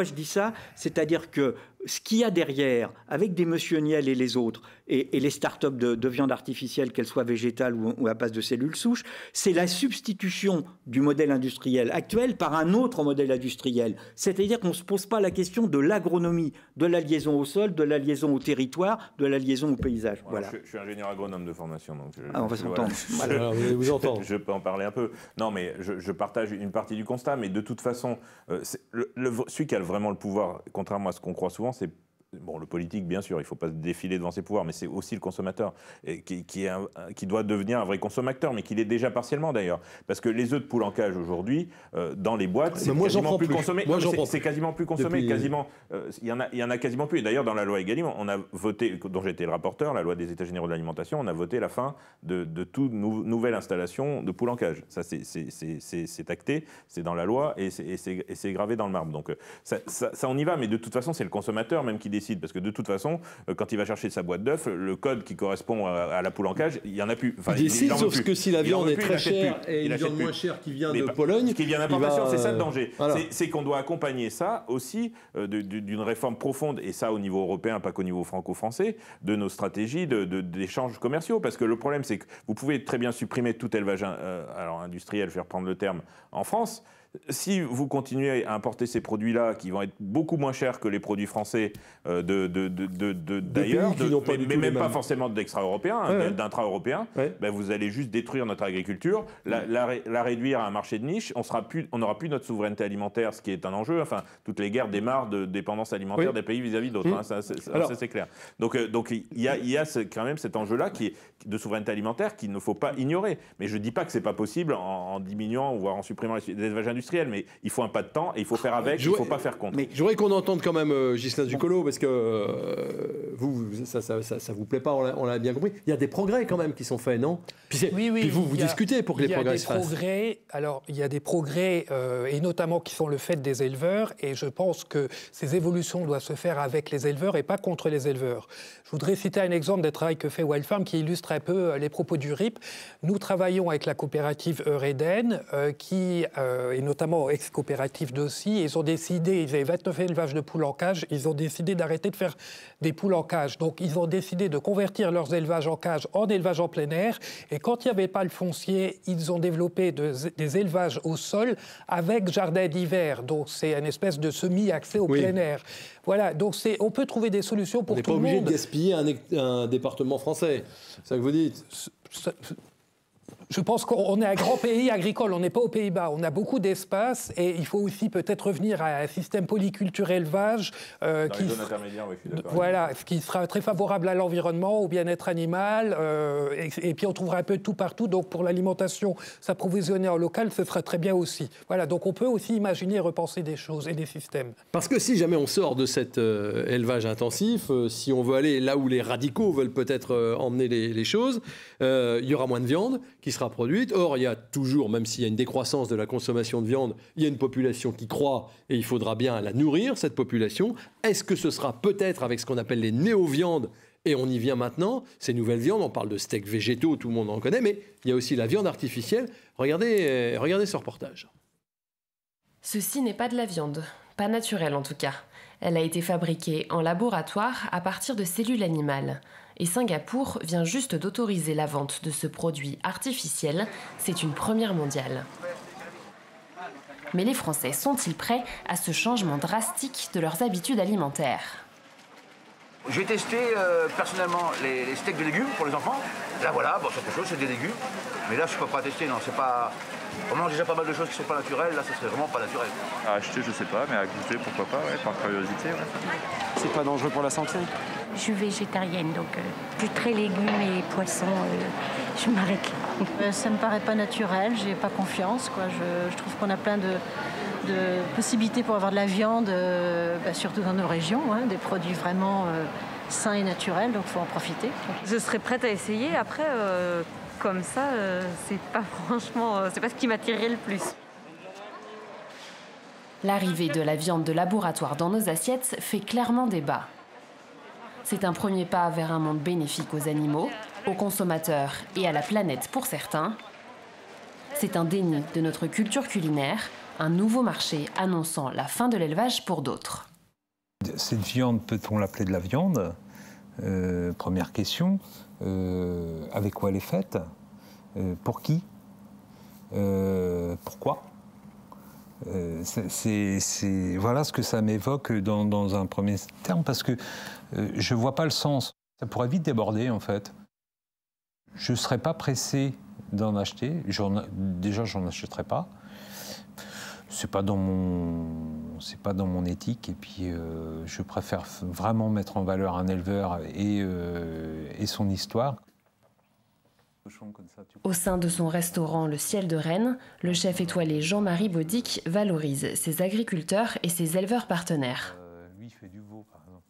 je dis ça? C'est-à-dire que ce qu'il y a derrière, avec des Monsieur Niel et les autres, et les start-up de viande artificielle, qu'elle soit végétale ou à base de cellules souches, c'est la substitution du modèle industriel actuel par un autre modèle industriel. C'est-à-dire qu'on ne se pose pas la question de l'agronomie, de la liaison au sol, de la liaison au territoire, de la liaison au paysage. Voilà. Je suis ingénieur agronome de formation, donc on va s'entendre. Voilà, vous entendre. Je peux en parler un peu. Non, mais je partage une partie du constat, mais de toute façon, celui qui a vraiment le pouvoir, contrairement à ce qu'on croit souvent, c'est bon, le politique, bien sûr, il ne faut pas se défiler devant ses pouvoirs, mais c'est aussi le consommateur qui doit devenir un vrai consommateur, mais qui l'est déjà partiellement d'ailleurs. Parce que les œufs de poule en cage aujourd'hui, dans les boîtes, c'est quasiment plus consommé. C'est quasiment plus consommé. Il y en a quasiment plus. Et d'ailleurs, dans la loi Egalim, on a voté, dont j'étais le rapporteur, la loi des États généraux de l'alimentation, on a voté la fin de toute nouvelle installation de poule en cage. Ça, c'est acté, c'est dans la loi et c'est gravé dans le marbre. Donc ça, on y va, mais de toute façon, c'est le consommateur même qui décide. Parce que de toute façon, quand il va chercher sa boîte d'œufs, le code qui correspond à la poule en cage, il n'y en a plus. Enfin, il décide, sauf que si la viande est très chère et une viande moins chère qui vient de Pologne... Ce qui vient d'importation, c'est ça le danger. Voilà. C'est qu'on doit accompagner ça aussi d'une réforme profonde, et ça au niveau européen, pas qu'au niveau franco-français, de nos stratégies d'échanges commerciaux. Parce que le problème, c'est que vous pouvez très bien supprimer tout élevage industriel, je vais reprendre le terme, en France. Si vous continuez à importer ces produits-là, qui vont être beaucoup moins chers que les produits français d'ailleurs, mais même pas forcément d'extra-européens, d'intra-européens, ben vous allez juste détruire notre agriculture, la réduire à un marché de niche. On n'aura plus notre souveraineté alimentaire, ce qui est un enjeu. Enfin, toutes les guerres démarrent de dépendance alimentaire des pays vis-à-vis d'autres. Ça, c'est clair. Donc il y a quand même cet enjeu-là qui est de souveraineté alimentaire qu'il ne faut pas ignorer. Mais je ne dis pas que c'est pas possible en diminuant, voire en supprimant les élevages industriels. industrielle, mais il faut un pas de temps et il faut faire avec, il ne faut pas faire contre. Mais je voudrais qu'on entende quand même Ghislain Ducolo, parce que ça vous plaît pas, on l'a bien compris. Il y a des progrès quand même qui sont faits, non? Puis vous discutez pour que les progrès se fassent. Alors, il y a des progrès, et notamment qui sont le fait des éleveurs, et je pense que ces évolutions doivent se faire avec les éleveurs et pas contre les éleveurs. Je voudrais citer un exemple des travaux que fait Wild Farm qui illustre un peu les propos du RIP. Nous travaillons avec la coopérative Eureden, qui est notamment ex-coopérative d'Aussi. Ils ont décidé, ils avaient 29 élevages de poules en cage, ils ont décidé d'arrêter de faire des poules en cage. Donc, ils ont décidé de convertir leurs élevages en cage en élevage en plein air. Et quand il n'y avait pas le foncier, ils ont développé des élevages au sol avec jardin d'hiver. Donc, c'est une espèce de semi-accès au plein air. Voilà, donc on peut trouver des solutions pour tout le monde. On n'est pas obligé de gaspiller un département français, c'est ça que vous dites? Je pense qu'on est un grand pays agricole, on n'est pas aux Pays-Bas, on a beaucoup d'espace et il faut aussi peut-être revenir à un système polyculture-élevage les zones intermédiaires, oui, je suis d'accord. Voilà, ce qui sera très favorable à l'environnement, au bien-être animal, et puis on trouvera un peu de tout partout. Donc pour l'alimentation, s'approvisionner en local, ce sera très bien aussi. Voilà, donc on peut aussi imaginer et repenser des choses et des systèmes. Parce que si jamais on sort de cet élevage intensif, si on veut aller là où les radicaux veulent peut-être emmener les choses, il y aura moins de viande qui sera produite. Or, il y a toujours, même s'il y a une décroissance de la consommation de viande, il y a une population qui croît et il faudra bien la nourrir, cette population. Est-ce que ce sera peut-être avec ce qu'on appelle les néo-viandes? Et on y vient maintenant, ces nouvelles viandes, on parle de steaks végétaux, tout le monde en connaît, mais il y a aussi la viande artificielle. Regardez ce reportage. Ceci n'est pas de la viande, pas naturelle en tout cas. Elle a été fabriquée en laboratoire à partir de cellules animales. Et Singapour vient juste d'autoriser la vente de ce produit artificiel. C'est une première mondiale. Mais les Français sont-ils prêts à ce changement drastique de leurs habitudes alimentaires? J'ai testé personnellement les steaks de légumes pour les enfants. Là voilà, bon, c'est quelque chose, c'est des légumes. Mais là je ne peux pas tester, non, c'est pas... On mange déjà pas mal de choses qui ne sont pas naturelles, là ça serait vraiment pas naturel. À acheter, je sais pas, mais à goûter, pourquoi pas, ouais, par curiosité. Ouais. C'est pas dangereux pour la santé? Je suis végétarienne, donc plus très légumes et poissons, je m'arrête là. Ça me paraît pas naturel, j'ai pas confiance, quoi. Je trouve qu'on a plein de possibilités pour avoir de la viande, surtout dans nos régions, hein, des produits vraiment sains et naturels, donc il faut en profiter. Je serais prête à essayer, après, comme ça, c'est pas c'est pas ce qui m'attirerait le plus. L'arrivée de la viande de laboratoire dans nos assiettes fait clairement débat. C'est un premier pas vers un monde bénéfique aux animaux, aux consommateurs et à la planète pour certains. C'est un déni de notre culture culinaire, un nouveau marché annonçant la fin de l'élevage pour d'autres. Cette viande, peut-on l'appeler de la viande? Première question. Avec quoi elle est faite? Pour qui? Pourquoi? Voilà ce que ça m'évoque dans un premier terme, parce que je ne vois pas le sens. Ça pourrait vite déborder, en fait. Je ne serais pas pressé d'en acheter. Déjà, je n'en achèterais pas. C'est pas dans mon éthique. Et puis, je préfère vraiment mettre en valeur un éleveur et son histoire. Au sein de son restaurant Le Ciel de Rennes, le chef étoilé Jean-Marie Baudic valorise ses agriculteurs et ses éleveurs partenaires. Lui, il fait du veau, par exemple.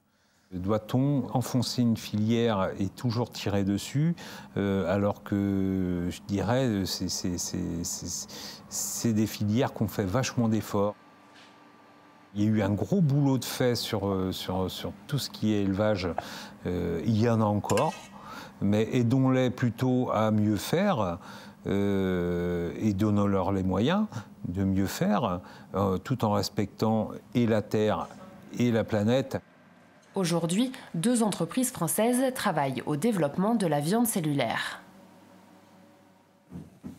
Doit-on enfoncer une filière et toujours tirer dessus, alors que, je dirais, c'est des filières qu'on fait vachement d'efforts. Il y a eu un gros boulot de fait sur tout ce qui est élevage. Il y en a encore. Mais aidons-les plutôt à mieux faire et donnons-leur les moyens de mieux faire, tout en respectant et la terre et la planète. Aujourd'hui, 2 entreprises françaises travaillent au développement de la viande cellulaire.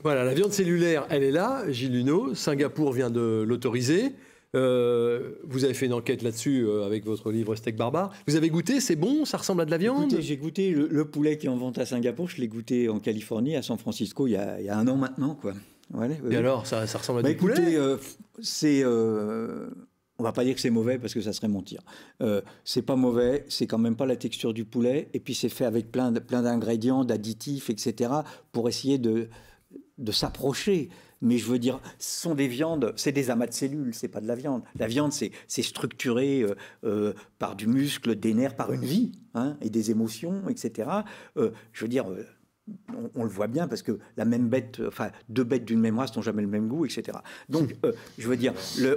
Voilà, la viande cellulaire, elle est là, Gilles Luneau. Singapour vient de l'autoriser. Vous avez fait une enquête là-dessus avec votre livre Steak Barbare. Vous avez goûté, c'est bon, ça ressemble à de la viande? Écoutez, j'ai goûté le poulet qui est en vente à Singapour, je l'ai goûté en Californie, à San Francisco, il y a 1 an maintenant, quoi. Voilà, et alors, ça ressemble à du poulet? On va pas dire que c'est mauvais parce que ça serait mentir. C'est pas mauvais, c'est quand même pas la texture du poulet, et puis c'est fait avec plein d'ingrédients, d'additifs, etc., pour essayer de s'approcher. Mais je veux dire, ce sont des viandes, c'est des amas de cellules, c'est pas de la viande. La viande, c'est structuré par du muscle, des nerfs, par une vie, hein, et des émotions, etc. Je veux dire, on le voit bien parce que la même bête, enfin, deux bêtes d'une même race n'ont jamais le même goût, etc. Donc, je veux dire,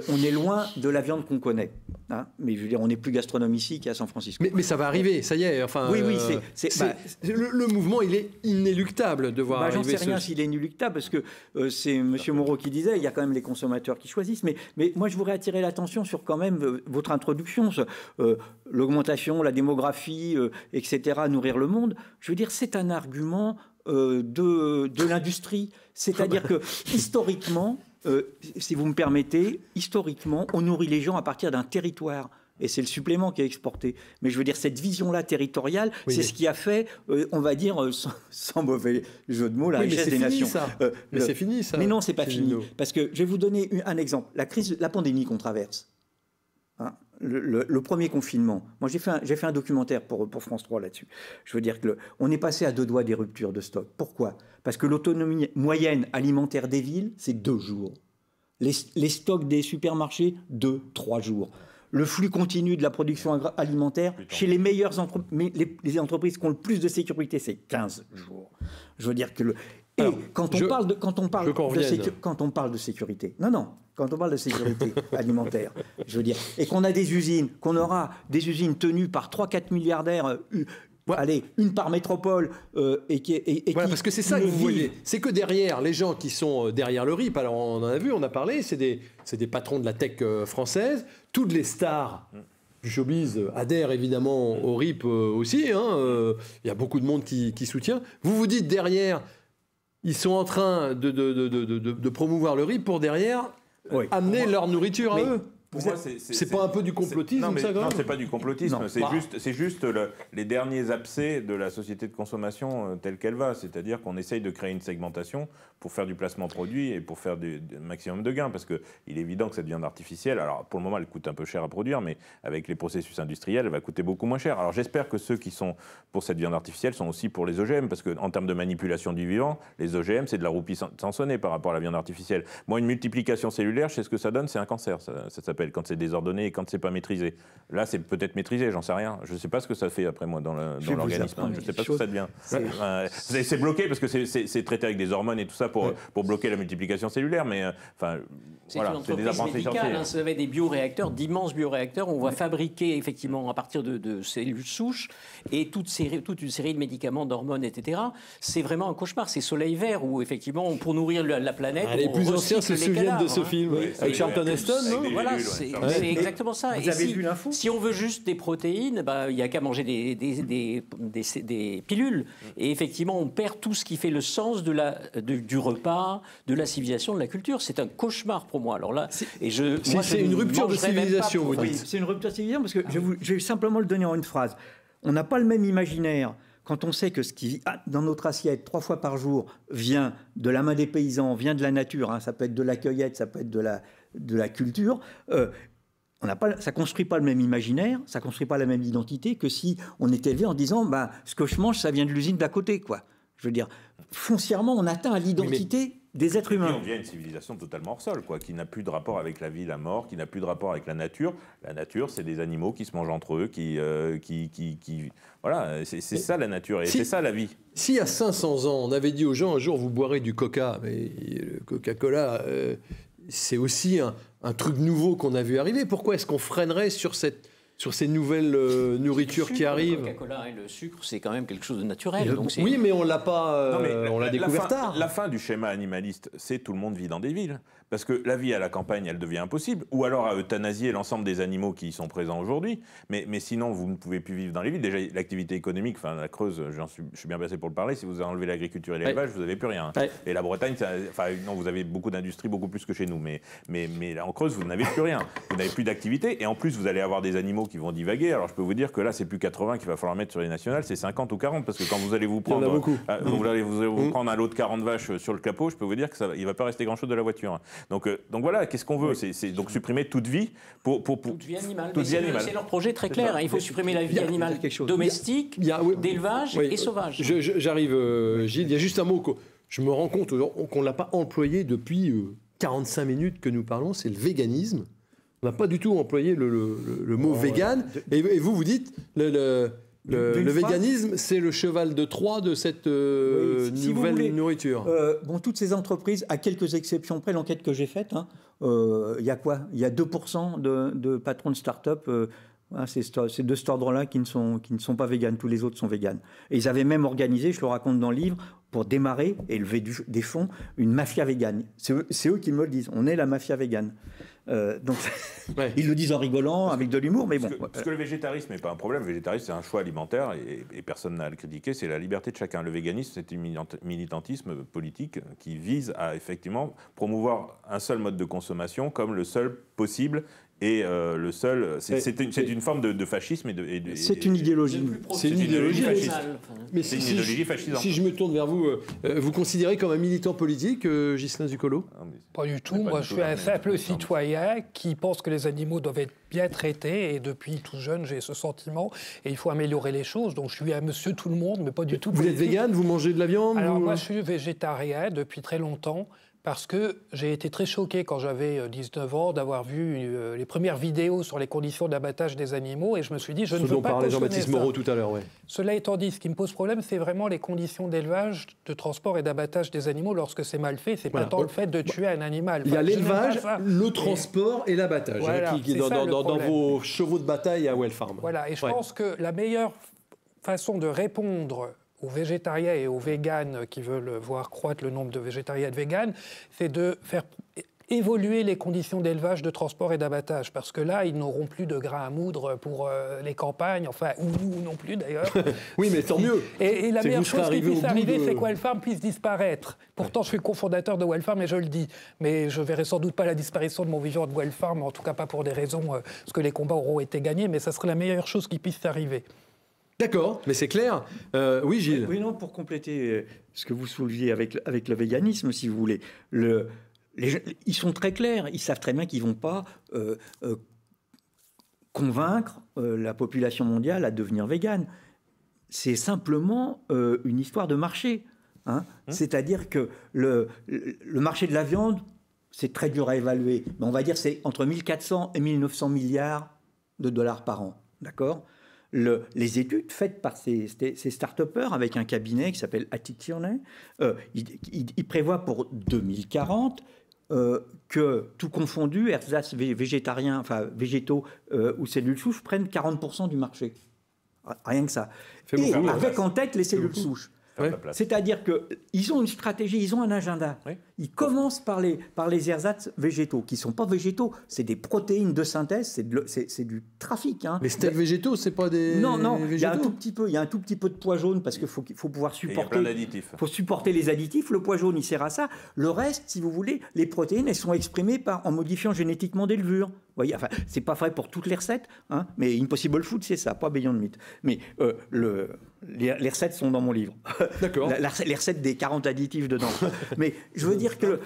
on est loin de la viande qu'on connaît. Hein, mais je veux dire, on n'est plus gastronome ici qu'à San Francisco. Mais ça va arriver, ça y est. Enfin, oui, le mouvement, il est inéluctable de voir arriver. J'en sais rien s'il est inéluctable parce que c'est M. Moreau qui disait, il y a quand même les consommateurs qui choisissent. Mais moi, je voudrais attirer l'attention sur quand même votre introduction, l'augmentation, la démographie, etc., nourrir le monde. Je veux dire, c'est un argument de l'industrie. C'est-à-dire que, historiquement, si vous me permettez, historiquement, on nourrit les gens à partir d'un territoire. Et c'est le supplément qui est exporté. Mais je veux dire, cette vision-là territoriale, c'est ce qui a fait, on va dire, sans mauvais jeu de mots, la richesse des nations. Mais c'est fini, ça. Mais non, c'est pas fini. Parce que je vais vous donner un exemple. La pandémie qu'on traverse. Hein, le premier confinement. Moi, j'ai fait un documentaire pour France 3 là-dessus. Je veux dire qu'on est passé à 2 doigts des ruptures de stock. Pourquoi? Parce que l'autonomie moyenne alimentaire des villes, c'est 2 jours. Les stocks des supermarchés, 2-3 jours. Le flux continu de la production alimentaire, chez les meilleures les entreprises qui ont le plus de sécurité, c'est 15 jours. Je veux dire que quand on parle de sécurité, quand on parle de sécurité alimentaire, je veux dire, et qu'on a des usines, qu'on aura des usines tenues par 3-4 milliardaires, allez, une par métropole, parce que c'est ça que vous voyez. C'est que derrière, les gens qui sont derrière le RIP, alors on en a vu, on a parlé, c'est des patrons de la tech française, toutes les stars du showbiz adhèrent évidemment au RIP aussi, il y a beaucoup de monde qui soutient. Vous vous dites derrière, ils sont en train de promouvoir le RIP pour derrière amener leur nourriture à eux. Pour moi, c'est pas un peu du complotisme, ça, quand même ? Non, c'est pas du complotisme. C'est juste les derniers abcès de la société de consommation telle qu'elle va. C'est-à-dire qu'on essaye de créer une segmentation pour faire du placement produit et pour faire du maximum de gains. Parce qu'il est évident que cette viande artificielle, alors pour le moment, elle coûte un peu cher à produire, mais avec les processus industriels, elle va coûter beaucoup moins cher. Alors j'espère que ceux qui sont pour cette viande artificielle sont aussi pour les OGM, parce qu'en termes de manipulation du vivant, les OGM, c'est de la roupie sansonnée par rapport à la viande artificielle. Moi, une multiplication cellulaire, je sais ce que ça donne, c'est un cancer. Ça s'appelle quand c'est désordonné et quand c'est pas maîtrisé. Là, c'est peut-être maîtrisé, j'en sais rien. Je sais pas ce que ça fait après moi dans l'organisme. Je sais pas ce que ça devient. C'est bloqué parce que c'est traité avec des hormones et tout ça pour bloquer la multiplication cellulaire, mais c'est une entreprise médicale, ça va être des bioréacteurs, d'immenses bioréacteurs où on va fabriquer effectivement à partir de cellules souches et toute une série de médicaments, d'hormones, etc. C'est vraiment un cauchemar. C'est Soleil Vert où effectivement, pour nourrir la planète, les plus anciens se souviennent de ce film avec Charlton Heston, non ? Voilà, c'est exactement ça. Vous avez vu l'info ? Si on veut juste des protéines, il n'y a qu'à manger des pilules. Et effectivement, on perd tout ce qui fait le sens du repas, de la civilisation, de la culture. C'est un cauchemar pour moi. Alors là, c'est une rupture de civilisation, vous dites. C'est une rupture de civilisation parce que je vais simplement le donner en une phrase. On n'a pas le même imaginaire quand on sait que ce qui dans notre assiette 3 fois par jour vient de la main des paysans, vient de la nature. Ça peut être de la cueillette, ça peut être de la culture. Ça construit pas le même imaginaire, ça construit pas la même identité que si on est élevé en disant ce que je mange, ça vient de l'usine d'à côté, quoi. Je veux dire, foncièrement, on atteint à l'identité des êtres humains. Et on devient une civilisation totalement hors sol, qui n'a plus de rapport avec la vie, la mort, qui n'a plus de rapport avec la nature. La nature, c'est des animaux qui se mangent entre eux, voilà, c'est ça la nature et c'est ça la vie. Si à 500 ans, on avait dit aux gens un jour vous boirez du Coca, mais le Coca-Cola, c'est aussi un truc nouveau qu'on a vu arriver. Pourquoi est-ce qu'on freinerait sur ces nouvelles nourritures qui arrivent ? Le Coca-Cola et le sucre, c'est quand même quelque chose de naturel. Oui, mais on l'a pas. On l'a découvert tard. La fin du schéma animaliste, c'est tout le monde vit dans des villes. Parce que la vie à la campagne, elle devient impossible. Ou alors à euthanasier l'ensemble des animaux qui y sont présents aujourd'hui. Mais sinon, vous ne pouvez plus vivre dans les villes. Déjà, l'activité économique, la Creuse, je suis bien placé pour le parler. Si vous enlevez l'agriculture et l'élevage, vous n'avez plus rien. Ouais. Et la Bretagne, non, vous avez beaucoup d'industries, beaucoup plus que chez nous. Mais là, en Creuse, vous n'avez plus rien. Vous n'avez plus d'activité. Et en plus, vous allez avoir des animaux qui vont divaguer. Alors, je peux vous dire que là, c'est plus 80 qu'il va falloir mettre sur les nationales, c'est 50 ou 40. Parce que quand vous allez vous prendre, vous allez vous prendre un lot de 40 vaches sur le capot, je peux vous dire qu'il ne va pas rester grand-chose de la voiture. Donc voilà, qu'est-ce qu'on veut ? C'est donc supprimer toute vie pour toute vie animale. C'est leur projet très clair. Il faut supprimer la vie animale domestique, d'élevage et sauvage. J'arrive, Gilles. Il y a juste un mot je me rends compte qu'on ne l'a pas employé depuis 45 minutes que nous parlons, c'est le véganisme. On n'a pas du tout employé le mot vegan. Et vous dites, le véganisme, c'est le cheval de Troie de cette nouvelle nourriture. Toutes ces entreprises, à quelques exceptions près, l'enquête que j'ai faite, il y a quoi ? Il y a 2% de patrons de start-up. C'est de cet ordre-là qui ne sont pas véganes. Tous les autres sont véganes. Et ils avaient même organisé, je le raconte dans le livre, pour démarrer et lever des fonds, une mafia végane. C'est eux qui me le disent. On est la mafia végane. Donc, ils le disent en rigolant, avec de l'humour, mais bon. Parce que le végétarisme n'est pas un problème. Le végétarisme, c'est un choix alimentaire et personne n'a à le critiquer. C'est la liberté de chacun. Le véganisme, c'est un militantisme politique qui vise à effectivement promouvoir un seul mode de consommation comme le seul possible. Et le seul, c'est une forme de fascisme. C'est une idéologie. C'est une idéologie fasciste. Mais c'est une idéologie fascisante. Si je me tourne vers vous, vous considérez comme un militant politique, Ghislain Zuccolo ? Pas du tout. Moi, je suis un simple citoyen qui pense que les animaux doivent être bien traités. Et depuis tout jeune, j'ai ce sentiment. Et il faut améliorer les choses. Donc, je suis un monsieur tout le monde, mais pas du tout politique. Vous êtes végane ? Vous mangez de la viande ? Alors, moi, je suis végétarien depuis très longtemps. Parce que j'ai été très choqué quand j'avais 19 ans d'avoir vu les premières vidéos sur les conditions d'abattage des animaux et je me suis dit, je ne veux pas cautionner ça. Ce dont parlait Jean-Baptiste Moreau tout à l'heure, oui. Cela étant dit, ce qui me pose problème, c'est vraiment les conditions d'élevage, de transport et d'abattage des animaux lorsque c'est mal fait. C'est pas tant le fait de tuer un animal. Il y a l'élevage, le transport et l'abattage qui est dans vos chevaux de bataille à Well Farm. Voilà, et je pense que la meilleure façon de répondre aux végétariens et aux véganes qui veulent voir croître le nombre de végétariens et de véganes, c'est de faire évoluer les conditions d'élevage, de transport et d'abattage. Parce que là, ils n'auront plus de grains à moudre pour les campagnes, enfin, ou nous non plus d'ailleurs. Oui, mais tant mieux. Et la meilleure chose qui puisse arriver, c'est que Well Farm puisse disparaître. Pourtant, je suis cofondateur de Well Farm et je le dis. Mais je ne verrai sans doute pas la disparition de mon vivant de Well Farm, en tout cas pas pour des raisons, parce que les combats auront été gagnés, mais ça serait la meilleure chose qui puisse arriver. D'accord, mais c'est clair. Oui, Gilles. Oui, non, pour compléter ce que vous souleviez avec le véganisme, si vous voulez, ils sont très clairs, ils savent très bien qu'ils ne vont pas convaincre la population mondiale à devenir végane. C'est simplement une histoire de marché. C'est-à-dire que le marché de la viande, c'est très dur à évaluer, mais on va dire que c'est entre 1400 et 1900 milliards de dollars par an. D'accord ? Les études faites par ces start-upers avec un cabinet qui s'appelle Attizione, ils prévoient pour 2040 que, tout confondu, ersatz végétariens, enfin végétaux ou cellules souches prennent 40% du marché. Rien que ça. Et avec en tête les cellules souches. C'est-à-dire qu'ils ont une stratégie, ils ont un agenda. Oui. Ils commencent par les ersatz végétaux, qui ne sont pas végétaux, c'est des protéines de synthèse, c'est du trafic. Les steaks végétaux, c'est pas des Non, végétaux. il y a un tout petit peu de pois jaune, parce qu'il faut pouvoir supporter... Il y a plein d'additifs. Il faut supporter les additifs, le pois jaune, il sert à ça. Le reste, si vous voulez, les protéines, elles sont exprimées en modifiant génétiquement des levures. Vous voyez, enfin, c'est pas vrai pour toutes les recettes, mais Impossible Food, c'est ça, pas Beyond Meat. Mais les recettes sont dans mon livre. D'accord. Les recettes des 40 additifs dedans. Mais je veux dire que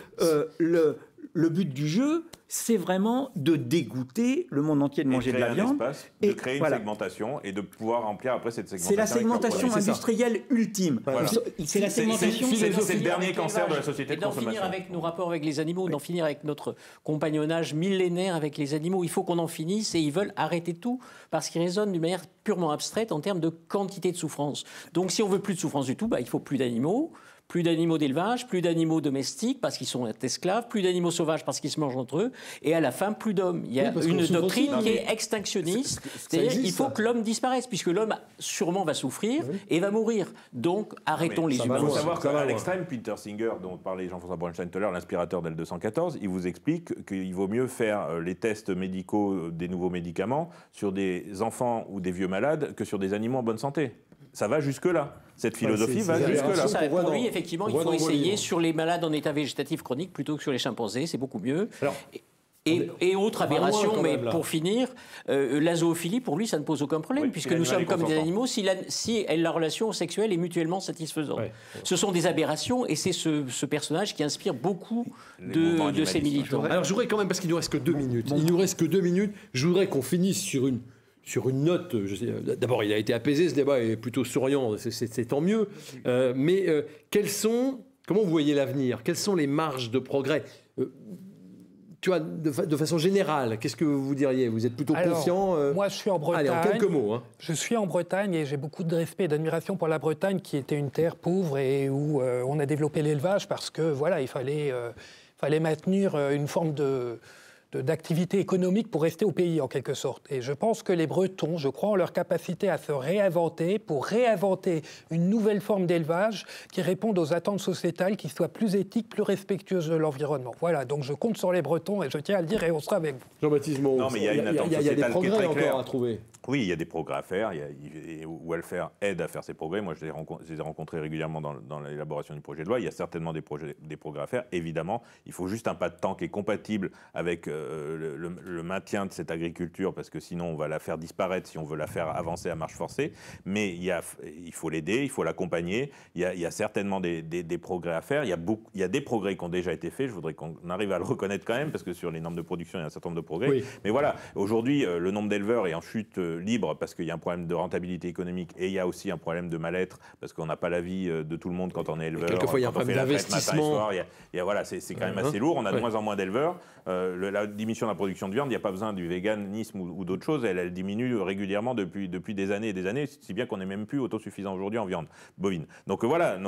le but du jeu, c'est vraiment de dégoûter le monde entier de manger de la viande. De créer une segmentation et de pouvoir remplir après cette segmentation. C'est la segmentation industrielle ultime. Voilà. C'est la segmentation philosophique. C'est le dernier cancer de la société de consommation. D'en finir avec nos rapports avec les animaux, d'en finir avec notre compagnonnage millénaire avec les animaux. Il faut qu'on en finisse et ils veulent arrêter tout parce qu'ils raisonnent d'une manière purement abstraite en termes de quantité de souffrance. Donc si on veut plus de souffrance du tout, il faut plus d'animaux. Plus d'animaux d'élevage, plus d'animaux domestiques parce qu'ils sont esclaves, plus d'animaux sauvages parce qu'ils se mangent entre eux, et à la fin, plus d'hommes. Il y a une doctrine qui est extinctionniste, c'est-à-dire qu'il faut que l'homme disparaisse, puisque l'homme sûrement va souffrir et va mourir. Donc arrêtons les humains. Il faut savoir qu'à l'extrême, Peter Singer, dont parlait Jean-François Bronstein tout à l'heure, l'inspirateur d'L214, il vous explique qu'il vaut mieux faire les tests médicaux des nouveaux médicaments sur des enfants ou des vieux malades que sur des animaux en bonne santé. Ça va jusque-là. Cette philosophie va jusque-là. Pour lui, effectivement, il faut essayer sur les malades en état végétatif chronique plutôt que sur les chimpanzés, c'est beaucoup mieux. Alors, et autre aberration, mais pour finir, la zoophilie, pour lui, ça ne pose aucun problème, puisque nous sommes comme des animaux si la relation sexuelle est mutuellement satisfaisante. Ouais. Ce sont des aberrations, et c'est ce personnage qui inspire beaucoup de ces militants. Alors, je voudrais quand même, parce qu'il ne nous reste que 2 minutes, il nous reste que 2 minutes, je voudrais qu'on finisse sur une note, d'abord il a été apaisé ce débat, est plutôt souriant, c'est tant mieux, mais quels sont Comment vous voyez l'avenir? Quelles sont les marges de progrès? Tu vois, de façon générale, qu'est-ce que vous diriez? Vous êtes plutôt confiant? Moi, je suis en Bretagne. Allez, en quelques mots. Je suis en Bretagne et j'ai beaucoup de respect et d'admiration pour la Bretagne, qui était une terre pauvre et où on a développé l'élevage parce que voilà, il fallait maintenir une forme d'activité économique pour rester au pays, en quelque sorte. Et je pense que les Bretons, je crois en leur capacité à se réinventer pour réinventer une nouvelle forme d'élevage qui réponde aux attentes sociétales, qui soit plus éthique, plus respectueuse de l'environnement. Voilà, donc je compte sur les Bretons et je tiens à le dire et on sera avec vous. Jean-Baptiste Moreau, non, mais il y a une attente sociétale des progrès qui est très encore claire à trouver. Oui, il y a des progrès à faire. Welfare aide à faire ces progrès. Moi, je les ai rencontrés régulièrement dans l'élaboration du projet de loi. Il y a certainement des progrès à faire. Évidemment, il faut juste un pas de temps qui est compatible avec le maintien de cette agriculture, parce que sinon, on va la faire disparaître si on veut la faire avancer à marche forcée. Mais il faut l'aider, il faut l'accompagner. Il y a certainement des progrès à faire. Il y a des progrès qui ont déjà été faits. Je voudrais qu'on arrive à le reconnaître quand même, parce que sur les normes de production, il y a un certain nombre de progrès. Oui. Mais voilà, aujourd'hui, le nombre d'éleveurs est en chute libre parce qu'il y a un problème de rentabilité économique et il y a aussi un problème de mal-être parce qu'on n'a pas l'avis de tout le monde quand on est éleveur. Quelquefois, il y a un problème d'investissement. Voilà, c'est quand même assez lourd. On a de moins en moins d'éleveurs. La diminution de la production de viande, il n'y a pas besoin du véganisme ou d'autres choses. Elle diminue régulièrement depuis des années et des années, si bien qu'on n'est même plus autosuffisant aujourd'hui en viande bovine. Donc voilà,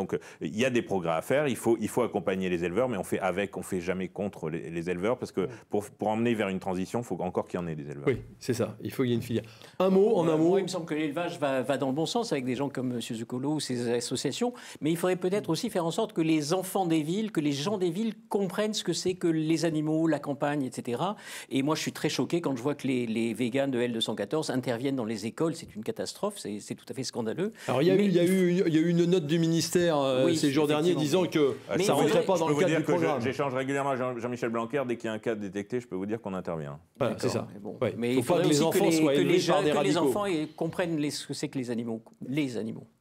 il y a des progrès à faire. Il faut accompagner les éleveurs, mais on fait jamais contre les éleveurs parce que pour emmener vers une transition, il faut encore qu'il y en ait des éleveurs. Oui, c'est ça. Il faut qu'il y ait une filière. Un mot, en un mot. Moi, il me semble que l'élevage va dans le bon sens avec des gens comme M. Zuccolo ou ses associations, mais il faudrait peut-être aussi faire en sorte que les enfants des villes, que les gens des villes comprennent ce que c'est que les animaux, la campagne, etc. Et moi, je suis très choqué quand je vois que les végans de L214 interviennent dans les écoles. C'est une catastrophe, c'est tout à fait scandaleux. Alors, il y a eu une note du ministère ces jours derniers disant que ça ne rentrait pas dans le cadre du programme. J'échange régulièrement avec Jean-Michel Blanquer. Dès qu'il y a un cas détecté, je peux vous dire qu'on intervient. Voilà, c'est ça. Bon. Ouais. Mais il faut pas que les enfants soient élevés par des radicaux. Que les enfants comprennent ce que c'est que les animaux.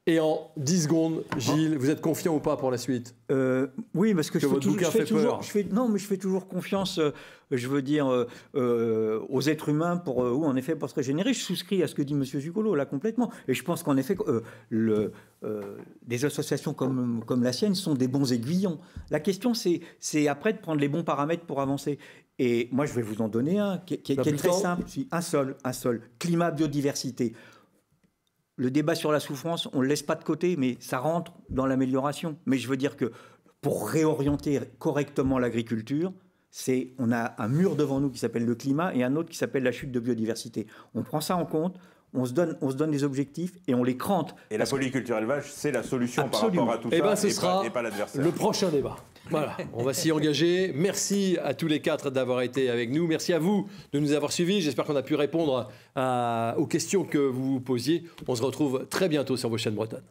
Et en 10 secondes, Gilles, vous êtes confiant ou pas pour la suite? Oui, parce que je fais toujours confiance, je veux dire, aux êtres humains pour se régénérer. Je souscris à ce que dit M. Zuccolo, là, complètement. Et je pense qu'en effet, des associations comme la sienne sont des bons aiguillons. La question, c'est après de prendre les bons paramètres pour avancer. Et moi, je vais vous en donner un qui est très simple. Un seul. Climat, biodiversité. Le débat sur la souffrance, on ne le laisse pas de côté, mais ça rentre dans l'amélioration. Mais je veux dire que pour réorienter correctement l'agriculture, on a un mur devant nous qui s'appelle le climat et un autre qui s'appelle la chute de biodiversité. On prend ça en compte, on se donne des objectifs et on les crante. Et la polyculture élevage, c'est la solution. Absolument. Par rapport à tout ça, ce sera pas l'adversaire. Le prochain débat. Voilà, on va s'y engager. Merci à tous les quatre d'avoir été avec nous. Merci à vous de nous avoir suivis. J'espère qu'on a pu répondre aux questions que vous vous posiez. On se retrouve très bientôt sur vos chaînes bretonnes.